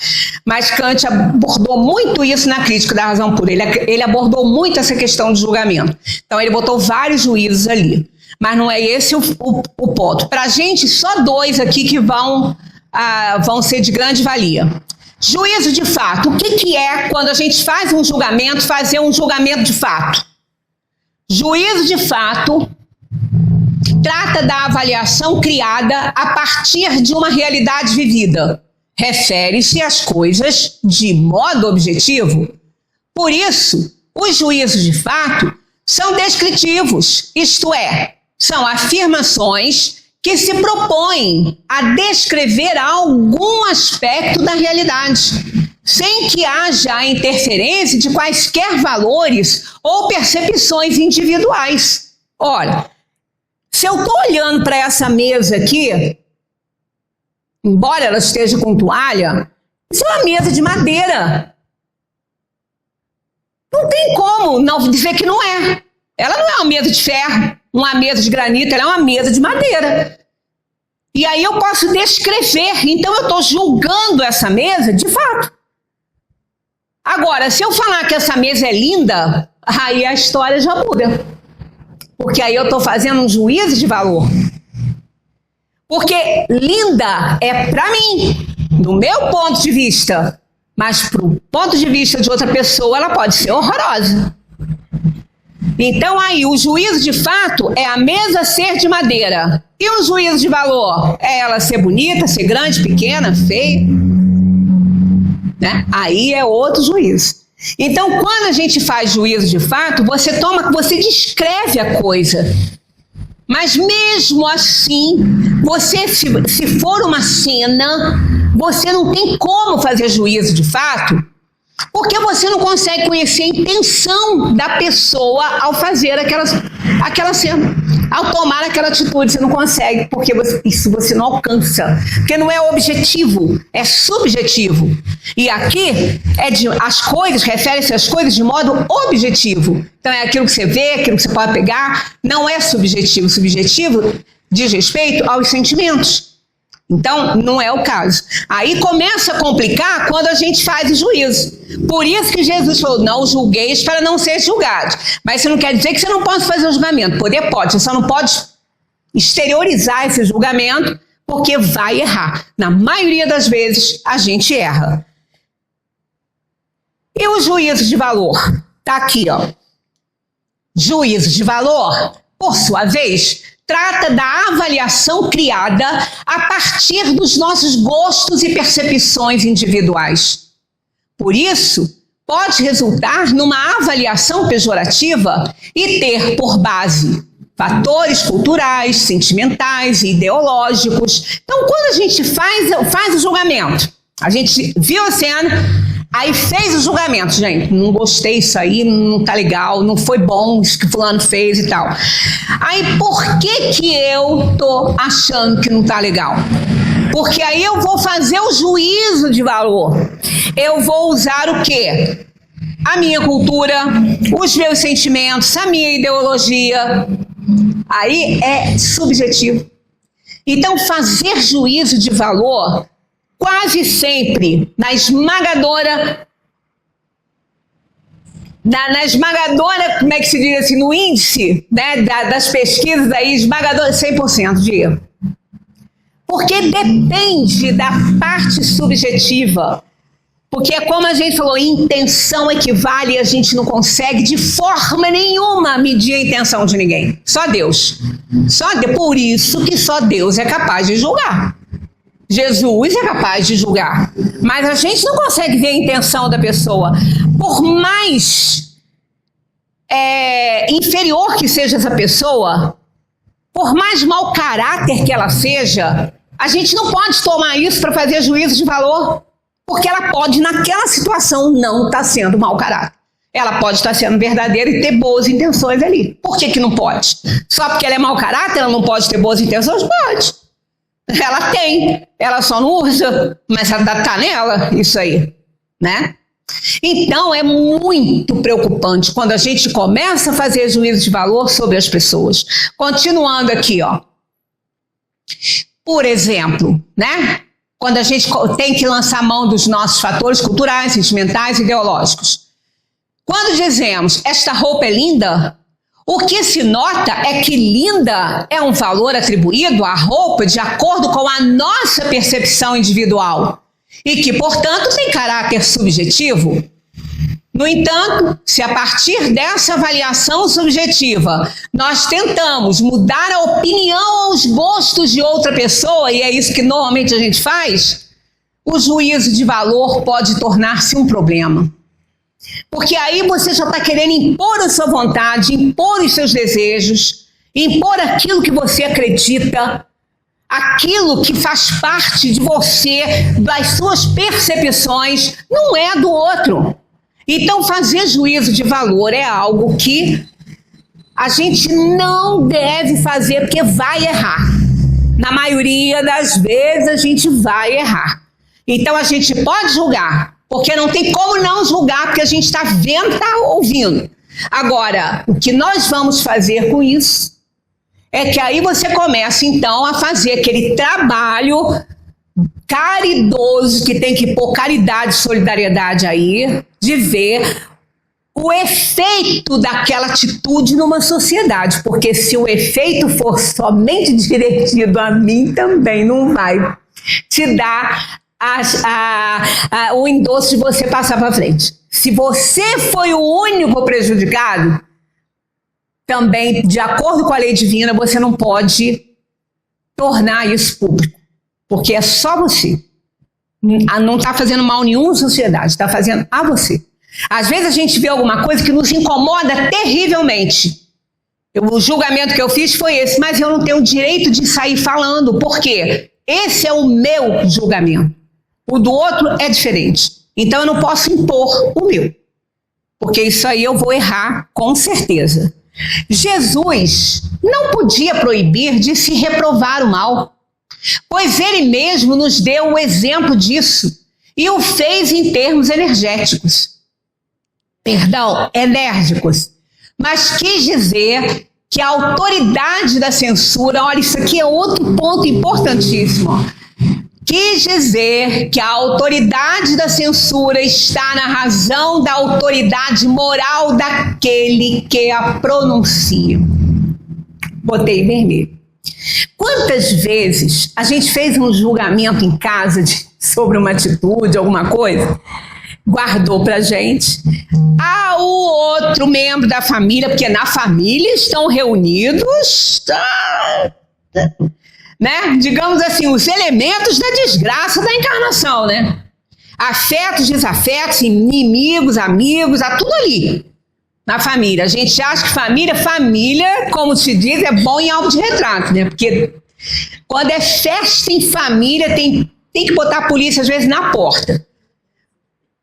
Mas Kant abordou muito isso na Crítica da Razão Pura. Ele abordou muito essa questão de julgamento. Então ele botou vários juízos ali. Mas não é esse o ponto. Para a gente, só 2 aqui que vão ser de grande valia. Juízo de fato. O que é quando a gente faz um julgamento, fazer um julgamento de fato? Juízo de fato trata da avaliação criada a partir de uma realidade vivida. Refere-se às coisas de modo objetivo. Por isso, os juízos de fato são descritivos, isto é, são afirmações que se propõem a descrever algum aspecto da realidade, sem que haja a interferência de quaisquer valores ou percepções individuais. Olha, se eu estou olhando para essa mesa aqui, embora ela esteja com toalha, isso é uma mesa de madeira. Não tem como não dizer que não é. Ela não é uma mesa de ferro, uma mesa de granito, ela é uma mesa de madeira. E aí eu posso descrever, então eu estou julgando essa mesa de fato. Agora, se eu falar que essa mesa é linda, aí a história já muda. Porque aí eu estou fazendo um juízo de valor. Porque linda é para mim, do meu ponto de vista. Mas para o ponto de vista de outra pessoa, ela pode ser horrorosa. Então aí o juízo de fato é a mesa ser de madeira. E o juízo de valor é ela ser bonita, ser grande, pequena, feia. Né? Aí é outro juízo. Então, quando a gente faz juízo de fato, você descreve a coisa. Mas mesmo assim, se for uma cena, você não tem como fazer juízo de fato, porque você não consegue conhecer a intenção da pessoa ao fazer aquela cena. ao tomar aquela atitude. Você não consegue, porque isso você não alcança. Porque não é objetivo, é subjetivo. E aqui, as coisas, refere-se às coisas de modo objetivo. Então é aquilo que você vê, aquilo que você pode pegar, não é subjetivo. Subjetivo diz respeito aos sentimentos. Então, não é o caso. Aí começa a complicar quando a gente faz o juízo. Por isso que Jesus falou, não julgueis para não ser julgados. Mas isso não quer dizer que você não pode fazer o julgamento. Poder pode, você só não pode exteriorizar esse julgamento, porque vai errar. Na maioria das vezes, a gente erra. E o juízo de valor? Tá aqui, ó. Juízo de valor, por sua vez, trata da avaliação criada a partir dos nossos gostos e percepções individuais. Por isso, pode resultar numa avaliação pejorativa e ter por base fatores culturais, sentimentais e ideológicos. Então, quando a gente faz o julgamento, a gente viu a cena, aí fez o julgamento, gente, não gostei disso aí, não tá legal, não foi bom isso que fulano fez e tal. Aí por que eu tô achando que não tá legal? Porque aí eu vou fazer o juízo de valor. Eu vou usar o quê? A minha cultura, os meus sentimentos, a minha ideologia. Aí é subjetivo. Então fazer juízo de valor quase sempre na esmagadora, como é que se diz assim, no índice, né, das pesquisas aí, esmagadora 100% de erro. Porque depende da parte subjetiva. Porque é como a gente falou, intenção equivale e a gente não consegue de forma nenhuma medir a intenção de ninguém. Só Deus. Por isso que só Deus é capaz de julgar. Jesus é capaz de julgar, mas a gente não consegue ver a intenção da pessoa. Por mais inferior que seja essa pessoa, por mais mau caráter que ela seja, a gente não pode tomar isso para fazer juízo de valor, porque ela pode, naquela situação, não estar sendo mau caráter. Ela pode estar sendo verdadeira e ter boas intenções ali. Por que não pode? Só porque ela é mau caráter, ela não pode ter boas intenções? Pode. Ela tem, ela só não usa, mas tá nela, isso aí, né? Então é muito preocupante quando a gente começa a fazer juízo de valor sobre as pessoas. Continuando aqui, ó. Por exemplo, né? Quando a gente tem que lançar mão dos nossos fatores culturais, sentimentais e ideológicos. Quando dizemos, esta roupa é linda, o que se nota é que linda é um valor atribuído à roupa de acordo com a nossa percepção individual e que, portanto, tem caráter subjetivo. No entanto, se a partir dessa avaliação subjetiva nós tentamos mudar a opinião aos gostos de outra pessoa, e é isso que normalmente a gente faz, o juízo de valor pode tornar-se um problema. Porque aí você já está querendo impor a sua vontade, impor os seus desejos, impor aquilo que você acredita, aquilo que faz parte de você, das suas percepções, não é do outro. Então fazer juízo de valor é algo que a gente não deve fazer, porque vai errar. Na maioria das vezes a gente vai errar. Então a gente pode julgar, porque não tem como não julgar, porque a gente está vendo, está ouvindo. Agora, o que nós vamos fazer com isso é que aí você começa, então, a fazer aquele trabalho caridoso, que tem que pôr caridade e solidariedade aí, de ver o efeito daquela atitude numa sociedade. Porque se o efeito for somente dirigido a mim, também não vai te dar o endosso de você passar para frente. Se você foi o único prejudicado, também, de acordo com a lei divina, você não pode tornar isso público, porque é só você. Não está fazendo mal nenhum à sociedade, está fazendo a você. Às vezes a gente vê alguma coisa que nos incomoda terrivelmente. O julgamento que eu fiz foi esse, mas eu não tenho o direito de sair falando, por quê? Esse é o meu julgamento. O do outro é diferente. Então eu não posso impor o meu, porque isso aí eu vou errar com certeza. Jesus não podia proibir de se reprovar o mal, pois ele mesmo nos deu o exemplo disso e o fez em termos enérgicos, mas quis dizer que a autoridade da censura, olha, isso aqui é outro ponto importantíssimo, quis dizer que a autoridade da censura está na razão da autoridade moral daquele que a pronuncia. Botei em vermelho. Quantas vezes a gente fez um julgamento em casa sobre uma atitude, alguma coisa, guardou pra gente, o outro membro da família, porque na família estão reunidos, né? Digamos assim, os elementos da desgraça da encarnação, né? Afetos, desafetos, inimigos, amigos, há tudo ali na família. A gente acha que família, como se diz, é bom em álbum de retrato, né? Porque quando é festa em família, tem que botar a polícia às vezes na porta.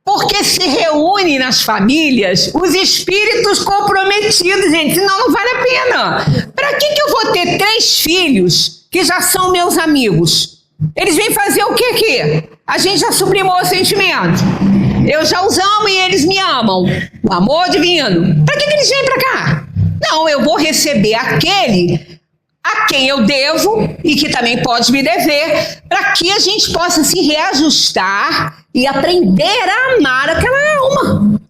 Porque se reúnem nas famílias os espíritos comprometidos, gente, senão não vale a pena. Para que eu vou ter 3 filhos que já são meus amigos? Eles vêm fazer o que aqui? A gente já sublimou o sentimento. Eu já os amo e eles me amam. O amor divino. Para que eles vêm para cá? Não, eu vou receber aquele a quem eu devo e que também pode me dever, para que a gente possa se reajustar e aprender a amar aquela alma.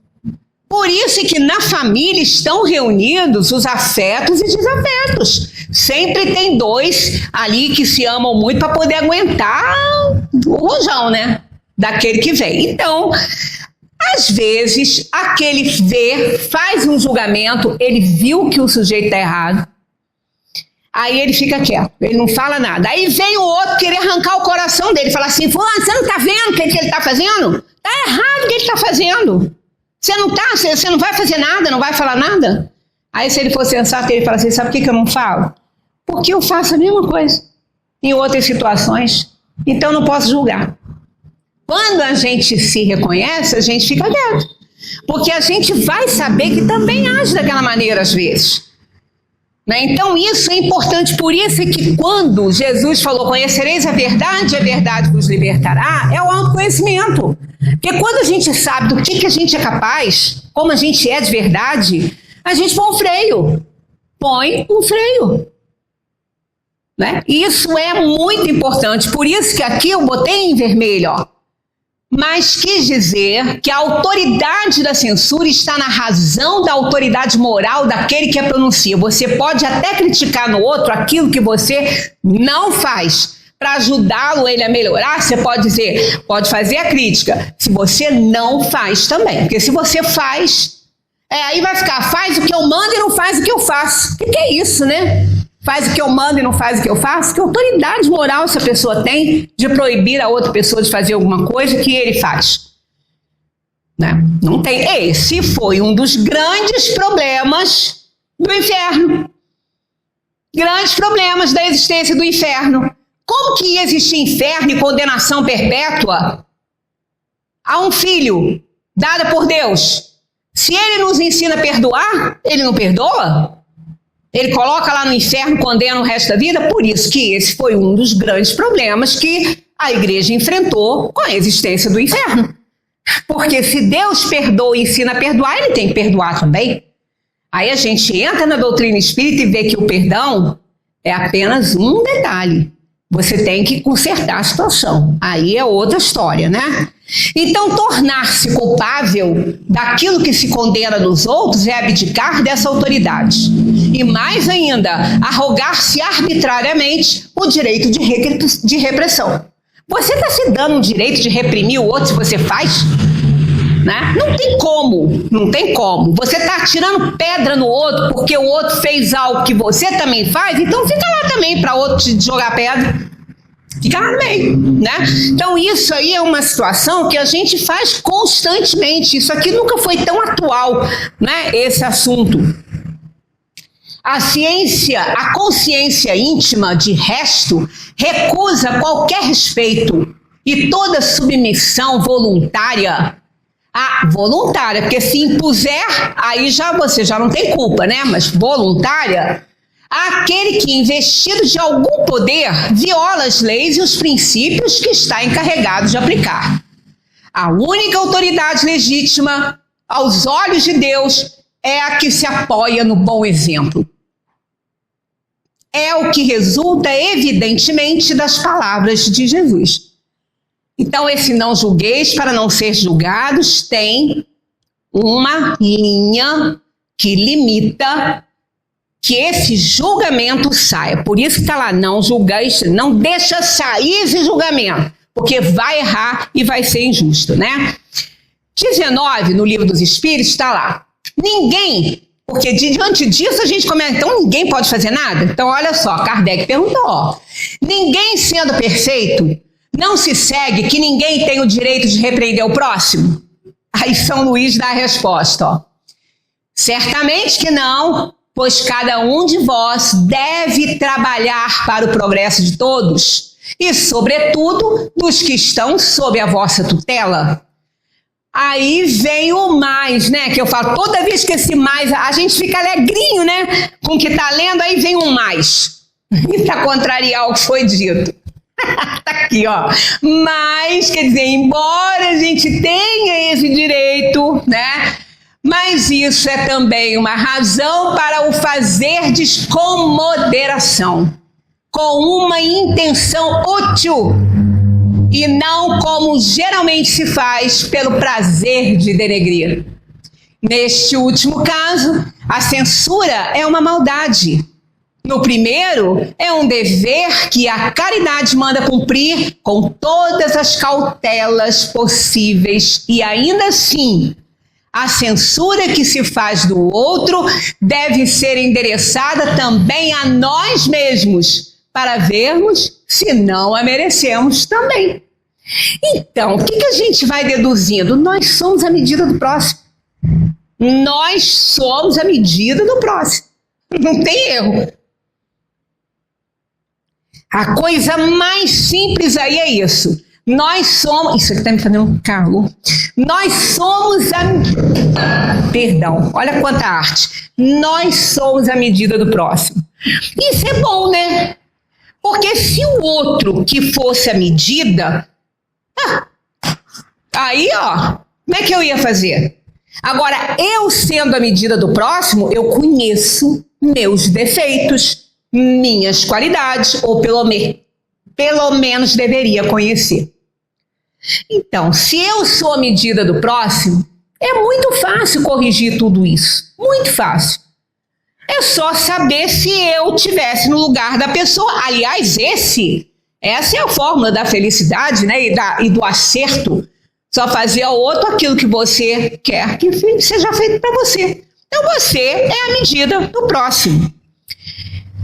Por isso é que na família estão reunidos os afetos e desafetos. Sempre tem 2 ali que se amam muito para poder aguentar o rojão, né? Daquele que vem. Então, às vezes, aquele faz um julgamento, ele viu que o sujeito está errado, aí ele fica quieto, ele não fala nada. Aí vem o outro querer arrancar o coração dele, falar assim, fulano, você não está vendo o que ele está fazendo? Está errado o que ele está fazendo. Você não vai fazer nada, não vai falar nada? Aí se ele for sensato, ele fala assim, sabe por que eu não falo? Porque eu faço a mesma coisa em outras situações, então não posso julgar. Quando a gente se reconhece, a gente fica quieto, porque a gente vai saber que também age daquela maneira às vezes. Né? Então isso é importante, por isso é que quando Jesus falou, conhecereis a verdade vos libertará, é o autoconhecimento. Porque quando a gente sabe do que a gente é capaz, como a gente é de verdade, a gente põe um freio. Né? Isso é muito importante, por isso que aqui eu botei em vermelho, ó. Mas quis dizer que a autoridade da censura está na razão da autoridade moral daquele que a pronuncia. Você pode até criticar no outro aquilo que você não faz. Para ajudá-lo ele a melhorar, você pode dizer, pode fazer a crítica. Se você não faz também. Porque se você faz, aí vai ficar, faz o que eu mando e não faz o que eu faço. O que é isso, né? Faz o que eu mando e não faz o que eu faço? Que autoridade moral essa pessoa tem de proibir a outra pessoa de fazer alguma coisa que ele faz? Né? Não tem. Esse foi um dos grandes problemas do inferno. Grandes problemas da existência do inferno. Como que ia existir inferno e condenação perpétua a um filho dada por Deus? Se ele nos ensina a perdoar, ele não perdoa? Ele coloca lá no inferno, condena o resto da vida. Por isso que esse foi um dos grandes problemas que a igreja enfrentou com a existência do inferno. Porque se Deus perdoa e ensina a perdoar, ele tem que perdoar também. Aí a gente entra na doutrina espírita e vê que o perdão é apenas um detalhe. Você tem que consertar a situação. Aí é outra história, né? Então, tornar-se culpável daquilo que se condena nos outros é abdicar dessa autoridade. E mais ainda, arrogar-se arbitrariamente o direito de repressão. Você está se dando o direito de reprimir o outro se você faz? Né? Não tem como. Você está atirando pedra no outro porque o outro fez algo que você também faz, então fica lá também para outro te jogar pedra. Fica lá no meio, né? Então isso aí é uma situação que a gente faz constantemente. Isso aqui nunca foi tão atual, né? Esse assunto. A consciência íntima, de resto, recusa qualquer respeito e toda submissão voluntária Voluntária, porque se impuser, aí você já não tem culpa, né? Mas voluntária, aquele que, investido de algum poder, viola as leis e os princípios que está encarregado de aplicar. A única autoridade legítima, aos olhos de Deus, é a que se apoia no bom exemplo. É o que resulta, evidentemente, das palavras de Jesus. Então, esse não julgueis para não ser julgados tem uma linha que limita que esse julgamento saia. Por isso que está lá, não julgueis, não deixa sair esse julgamento, porque vai errar e vai ser injusto, né? 19, no Livro dos Espíritos, está lá. Ninguém, porque diante disso a gente começa, então ninguém pode fazer nada? Então olha só, Kardec perguntou, ninguém sendo perfeito, não se segue que ninguém tem o direito de repreender o próximo? Aí São Luís dá a resposta, certamente que não, pois cada um de vós deve trabalhar para o progresso de todos, e sobretudo dos que estão sob a vossa tutela. Aí vem o mais, né? Que eu falo, toda vez que esse mais, a gente fica alegrinho, né? Com o que está lendo, aí vem um mais. E para contrariar o que foi dito. Tá aqui, ó. Mas, quer dizer, embora a gente tenha esse direito, né? Mas isso é também uma razão para o fazerdes com moderação, com uma intenção útil, e não como geralmente se faz pelo prazer de denegrir. Neste último caso, a censura é uma maldade. No primeiro, é um dever que a caridade manda cumprir com todas as cautelas possíveis, e ainda assim, a censura que se faz do outro deve ser endereçada também a nós mesmos, para vermos se não a merecemos também. Então, o que a gente vai deduzindo? Nós somos a medida do próximo. Nós somos a medida do próximo. Não tem erro. A coisa mais simples aí é isso. Nós somos... Isso aqui está me fazendo um calor. Nós somos a... Perdão, olha quanta arte. Nós somos a medida do próximo. Isso é bom, né? Porque se o outro que fosse a medida, aí, ó, como é que eu ia fazer? Agora, eu sendo a medida do próximo, eu conheço meus defeitos, minhas qualidades, ou pelo menos deveria conhecer. Então, se eu sou a medida do próximo, é muito fácil corrigir tudo isso, muito fácil. É só saber se eu estivesse no lugar da pessoa. Aliás, essa é a fórmula da felicidade, né? E do acerto. Só fazer ao outro aquilo que você quer que seja feito para você. Então você é a medida do próximo.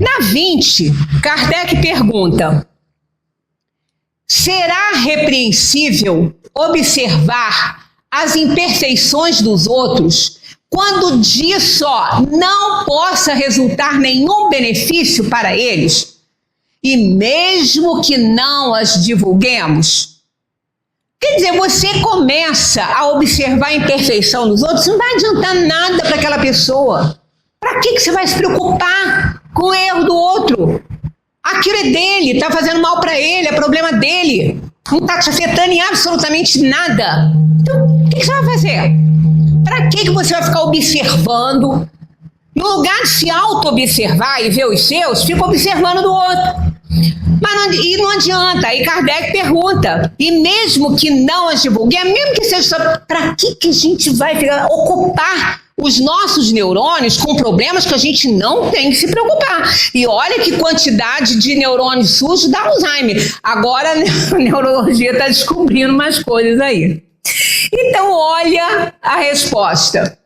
Na 20, Kardec pergunta: será repreensível observar as imperfeições dos outros quando disso não possa resultar nenhum benefício para eles, e mesmo que não as divulguemos? Quer dizer, você começa a observar a imperfeição nos outros, não vai adiantar nada para aquela pessoa. Para que você vai se preocupar com o erro do outro? Aquilo é dele, está fazendo mal para ele, é problema dele, não está te afetando em absolutamente nada. Então, o que você vai fazer? Para que você vai ficar observando? No lugar de se auto-observar e ver os seus, fica observando do outro. Mas não adianta. Aí Kardec pergunta, e mesmo que não as divulgue, mesmo que seja só, para que a gente vai ocupar os nossos neurônios com problemas que a gente não tem que se preocupar? E olha que quantidade de neurônios sujos dá Alzheimer. Agora a neurologia está descobrindo umas coisas aí. Então, olha a resposta.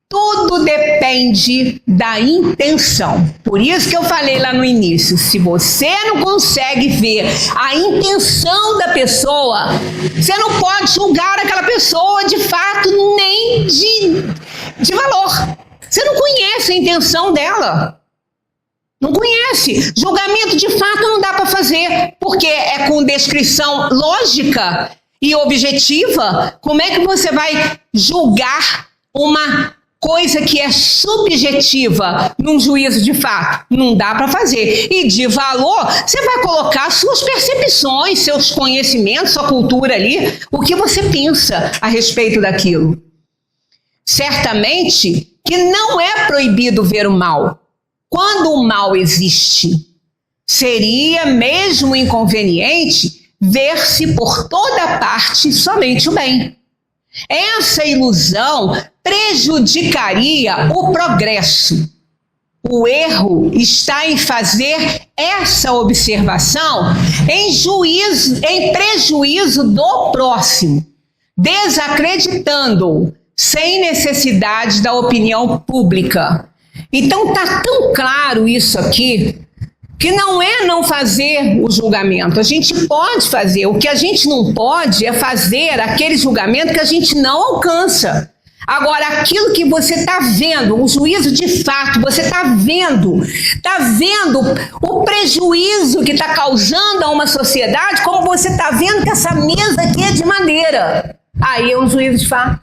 Tudo depende da intenção. Por isso que eu falei lá no início, se você não consegue ver a intenção da pessoa, você não pode julgar aquela pessoa de fato nem de valor. Você não conhece a intenção dela. Não conhece. Julgamento de fato não dá para fazer, porque é com descrição lógica e objetiva, como é que você vai julgar uma coisa que é subjetiva num juízo de fato? Não dá para fazer. E de valor, você vai colocar suas percepções, seus conhecimentos, sua cultura ali, o que você pensa a respeito daquilo. Certamente que não é proibido ver o mal. Quando o mal existe, seria mesmo inconveniente ver-se por toda parte somente o bem. Essa ilusão prejudicaria o progresso. O erro está em fazer essa observação em prejuízo do próximo, desacreditando-o, sem necessidade da opinião pública. Então está tão claro isso aqui, que não é não fazer o julgamento. A gente pode fazer. O que a gente não pode é fazer aquele julgamento que a gente não alcança. Agora, aquilo que você está vendo, o juízo de fato, você está vendo o prejuízo que está causando a uma sociedade, como você está vendo que essa mesa aqui é de madeira. Aí é um juízo de fato.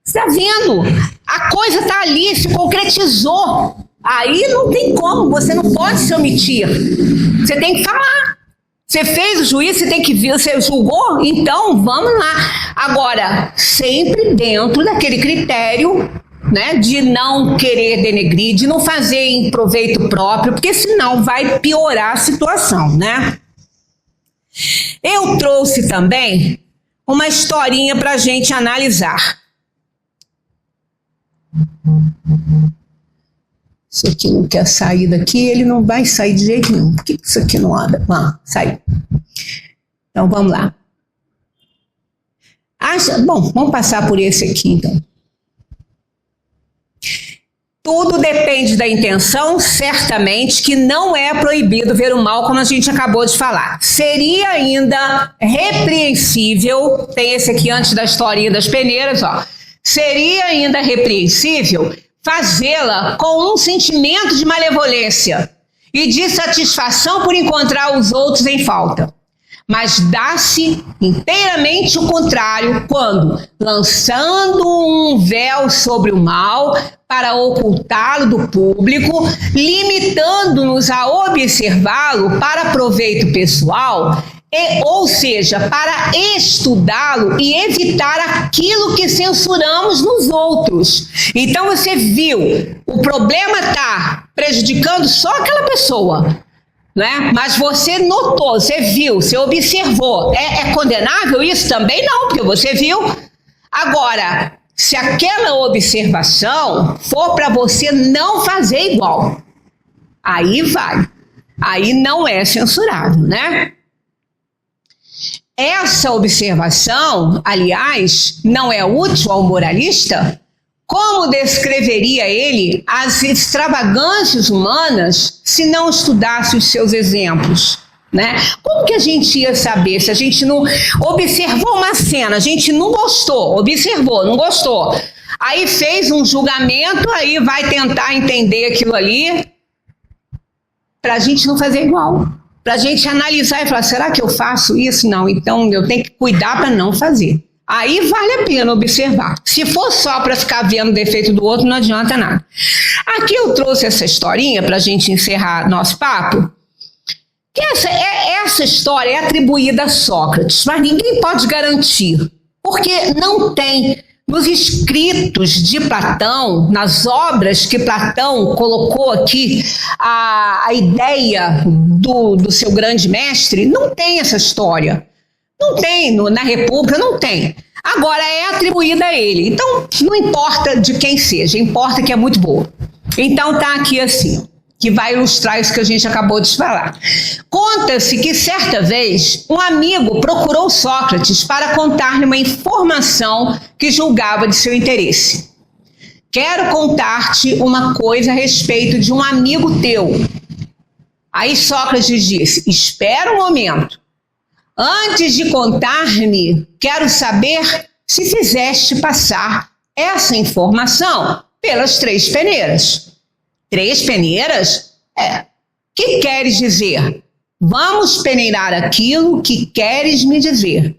Você está vendo? A coisa está ali, se concretizou. Aí não tem como, você não pode se omitir. Você tem que falar. Você fez o juízo, você tem que ver, você julgou? Então, vamos lá. Agora, sempre dentro daquele critério, né, de não querer denegrir, de não fazer em proveito próprio, porque senão vai piorar a situação, né? Eu trouxe também uma historinha para a gente analisar. Isso aqui não quer sair daqui, ele não vai sair de jeito nenhum. Por que isso aqui não anda? Saiu. Então, vamos lá. Bom, vamos passar por esse aqui, então. Tudo depende da intenção, certamente, que não é proibido ver o mal, como a gente acabou de falar. Seria ainda repreensível, tem esse aqui antes da historinha das peneiras, ó. Seria ainda repreensível fazê-la com um sentimento de malevolência e de satisfação por encontrar os outros em falta. Mas dá-se inteiramente o contrário quando, lançando um véu sobre o mal para ocultá-lo do público, limitando-nos a observá-lo para proveito pessoal, ou seja, para estudá-lo e evitar aquilo que censuramos nos outros. Então você viu, o problema está prejudicando só aquela pessoa, né? Mas você notou, você viu, você observou. É condenável isso também? Não, porque você viu. Agora, se aquela observação for para você não fazer igual, aí vai. Aí não é censurável, né? Essa observação, aliás, não é útil ao moralista? Como descreveria ele as extravagâncias humanas se não estudasse os seus exemplos? Né? Como que a gente ia saber se a gente não observou uma cena, a gente não gostou, observou, não gostou, aí fez um julgamento, aí vai tentar entender aquilo ali para a gente não fazer igual, para a gente analisar e falar, será que eu faço isso? Não, então eu tenho que cuidar para não fazer. Aí vale a pena observar. Se for só para ficar vendo o defeito do outro, não adianta nada. Aqui eu trouxe essa historinha para a gente encerrar nosso papo. Que essa história é atribuída a Sócrates, mas ninguém pode garantir, porque não tem nos escritos de Platão, nas obras que Platão colocou aqui, a ideia do seu grande mestre, não tem essa história. Não tem, na República não tem. Agora é atribuída a ele. Então, não importa de quem seja, importa que é muito boa. Então, tá aqui assim, que vai ilustrar isso que a gente acabou de falar. Conta-se que, certa vez, um amigo procurou Sócrates para contar-lhe uma informação que julgava de seu interesse. Quero contar-te uma coisa a respeito de um amigo teu. Aí Sócrates disse, espera um momento. Antes de contar-me, quero saber se fizeste passar essa informação pelas 3 peneiras. 3 peneiras? Que queres dizer? Vamos peneirar aquilo que queres me dizer.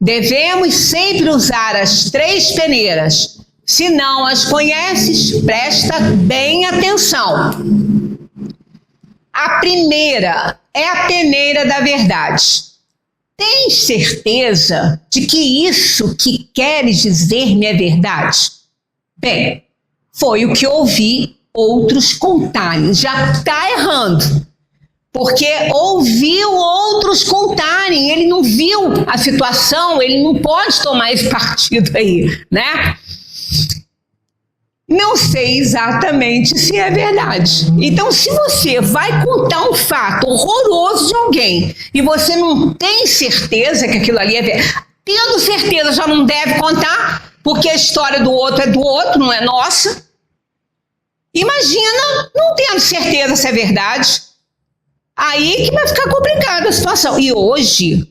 Devemos sempre usar as 3 peneiras. Se não as conheces, presta bem atenção. A primeira é a peneira da verdade. Tens certeza de que isso que queres dizer-me é verdade? Bem, foi o que ouvi outros contarem. Já está errando. Porque ouviu outros contarem, ele não viu a situação, ele não pode tomar esse partido aí, né? Não sei exatamente se é verdade. Então, se você vai contar um fato horroroso de alguém e você não tem certeza que aquilo ali é verdade, tendo certeza já não deve contar, porque a história do outro é do outro, não é nossa. Imagina não tendo certeza se é verdade. Aí que vai ficar complicada a situação. E hoje,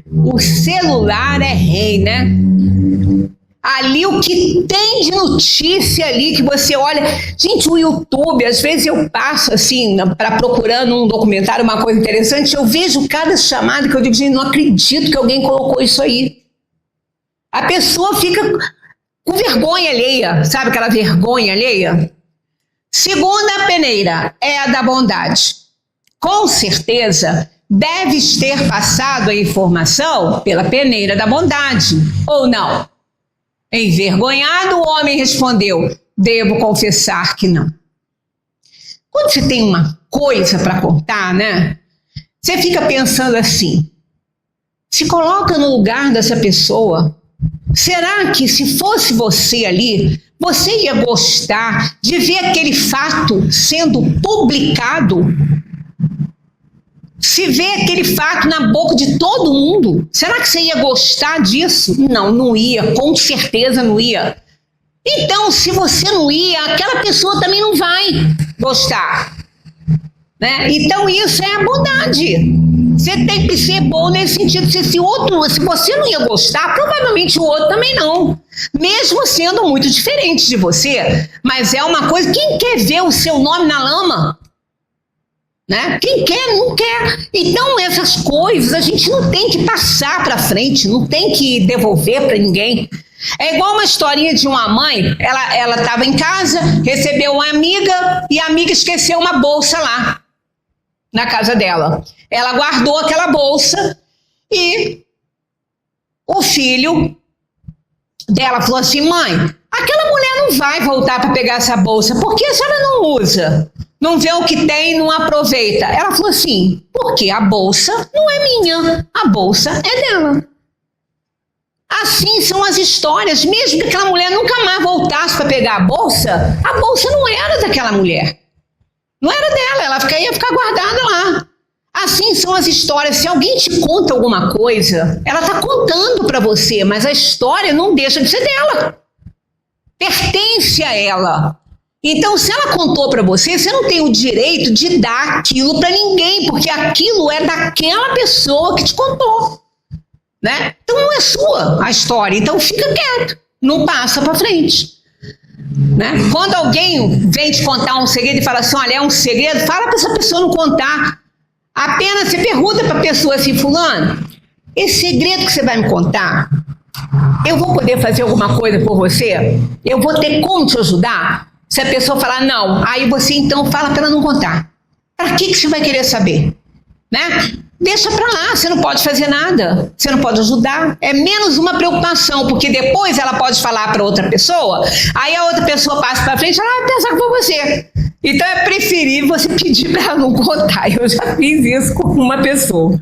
o celular é rei, né? Ali o que tem de notícia ali que você olha... Gente, o YouTube, às vezes eu passo assim, procurando um documentário, uma coisa interessante, eu vejo cada chamada que eu digo, gente, não acredito que alguém colocou isso aí. A pessoa fica com vergonha alheia, sabe aquela vergonha alheia? Segunda peneira é a da bondade. Com certeza, deves ter passado a informação pela peneira da bondade, ou não? Envergonhado, o homem respondeu, devo confessar que não. Quando você tem uma coisa para contar, né? Você fica pensando assim, se coloca no lugar dessa pessoa. Será que se fosse você ali, você ia gostar de ver aquele fato sendo publicado? Se vê aquele fato na boca de todo mundo, será que você ia gostar disso? Não, não ia, com certeza não ia. Então, se você não ia, aquela pessoa também não vai gostar, né? Então, isso é a bondade. Você tem que ser bom nesse sentido. Se você não ia gostar, provavelmente o outro também não. Mesmo sendo muito diferente de você. Mas é uma coisa, quem quer ver o seu nome na lama? Né? Quem quer, não quer. Então essas coisas a gente não tem que passar para frente, não tem que devolver para ninguém. É igual uma historinha de uma mãe, ela estava em casa, recebeu uma amiga e a amiga esqueceu uma bolsa lá na casa dela. Ela guardou aquela bolsa e o filho dela falou assim, mãe, aquela mulher não vai voltar para pegar essa bolsa, porque a senhora não usa? Não vê o que tem, não aproveita. Ela falou assim, porque a bolsa não é minha, a bolsa é dela. Assim são as histórias, mesmo que aquela mulher nunca mais voltasse para pegar a bolsa não era daquela mulher. Não era dela, ela ia ficar guardada lá. Assim são as histórias, se alguém te conta alguma coisa, ela está contando para você, mas a história não deixa de ser dela. Pertence a ela. Então, se ela contou para você, você não tem o direito de dar aquilo para ninguém, porque aquilo é daquela pessoa que te contou, né? Então, não é sua a história, então fica quieto, não passa para frente, né? Quando alguém vem te contar um segredo e fala assim, olha, é um segredo, fala para essa pessoa não contar. Apenas você pergunta para a pessoa assim, fulano, esse segredo que você vai me contar, eu vou poder fazer alguma coisa por você? Eu vou ter como te ajudar? Se a pessoa falar não, aí você então fala para ela não contar. Para que você vai querer saber? Né? Deixa para lá, você não pode fazer nada, você não pode ajudar. É menos uma preocupação, porque depois ela pode falar para outra pessoa, aí a outra pessoa passa para frente e ela vai pensar que foi você. Então é preferível você pedir para ela não contar. Eu já fiz isso com uma pessoa.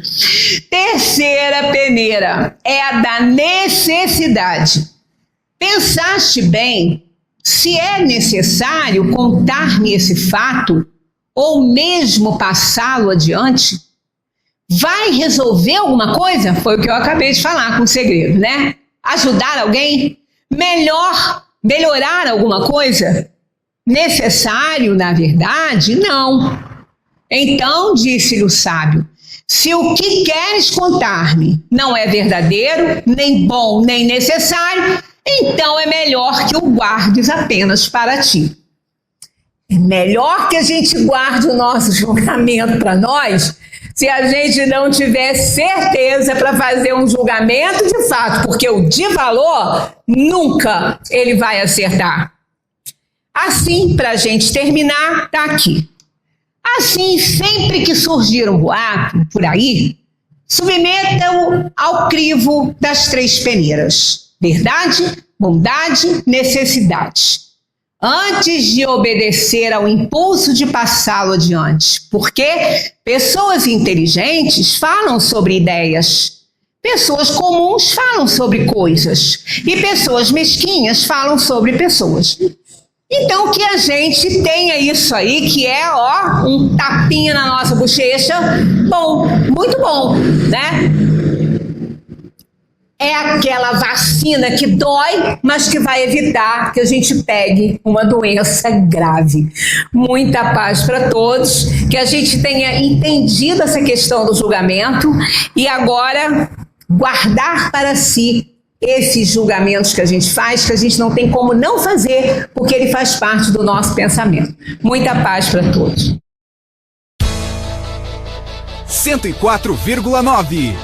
Terceira peneira é a da necessidade. Pensaste bem se é necessário contar-me esse fato ou mesmo passá-lo adiante? Vai resolver alguma coisa? Foi o que eu acabei de falar com o segredo, né? Ajudar alguém? Melhorar alguma coisa? Necessário, na verdade? Não. Então, disse-lhe o sábio, se o que queres contar-me não é verdadeiro, nem bom, nem necessário, então é melhor que o guardes apenas para ti. É melhor que a gente guarde o nosso julgamento para nós, se a gente não tiver certeza para fazer um julgamento de fato, porque o de valor nunca ele vai acertar. Assim, para a gente terminar, tá aqui. Assim, sempre que surgir um boato por aí, submeta-o ao crivo das 3 peneiras: verdade, bondade, necessidade, antes de obedecer ao impulso de passá-lo adiante. Porque pessoas inteligentes falam sobre ideias, pessoas comuns falam sobre coisas, e pessoas mesquinhas falam sobre pessoas. Então, que a gente tenha isso aí, que é, um tapinha na nossa bochecha, bom, muito bom, né? É aquela vacina que dói, mas que vai evitar que a gente pegue uma doença grave. Muita paz para todos, que a gente tenha entendido essa questão do julgamento e agora guardar para si esses julgamentos que a gente faz, que a gente não tem como não fazer, porque ele faz parte do nosso pensamento. Muita paz para todos. 104,9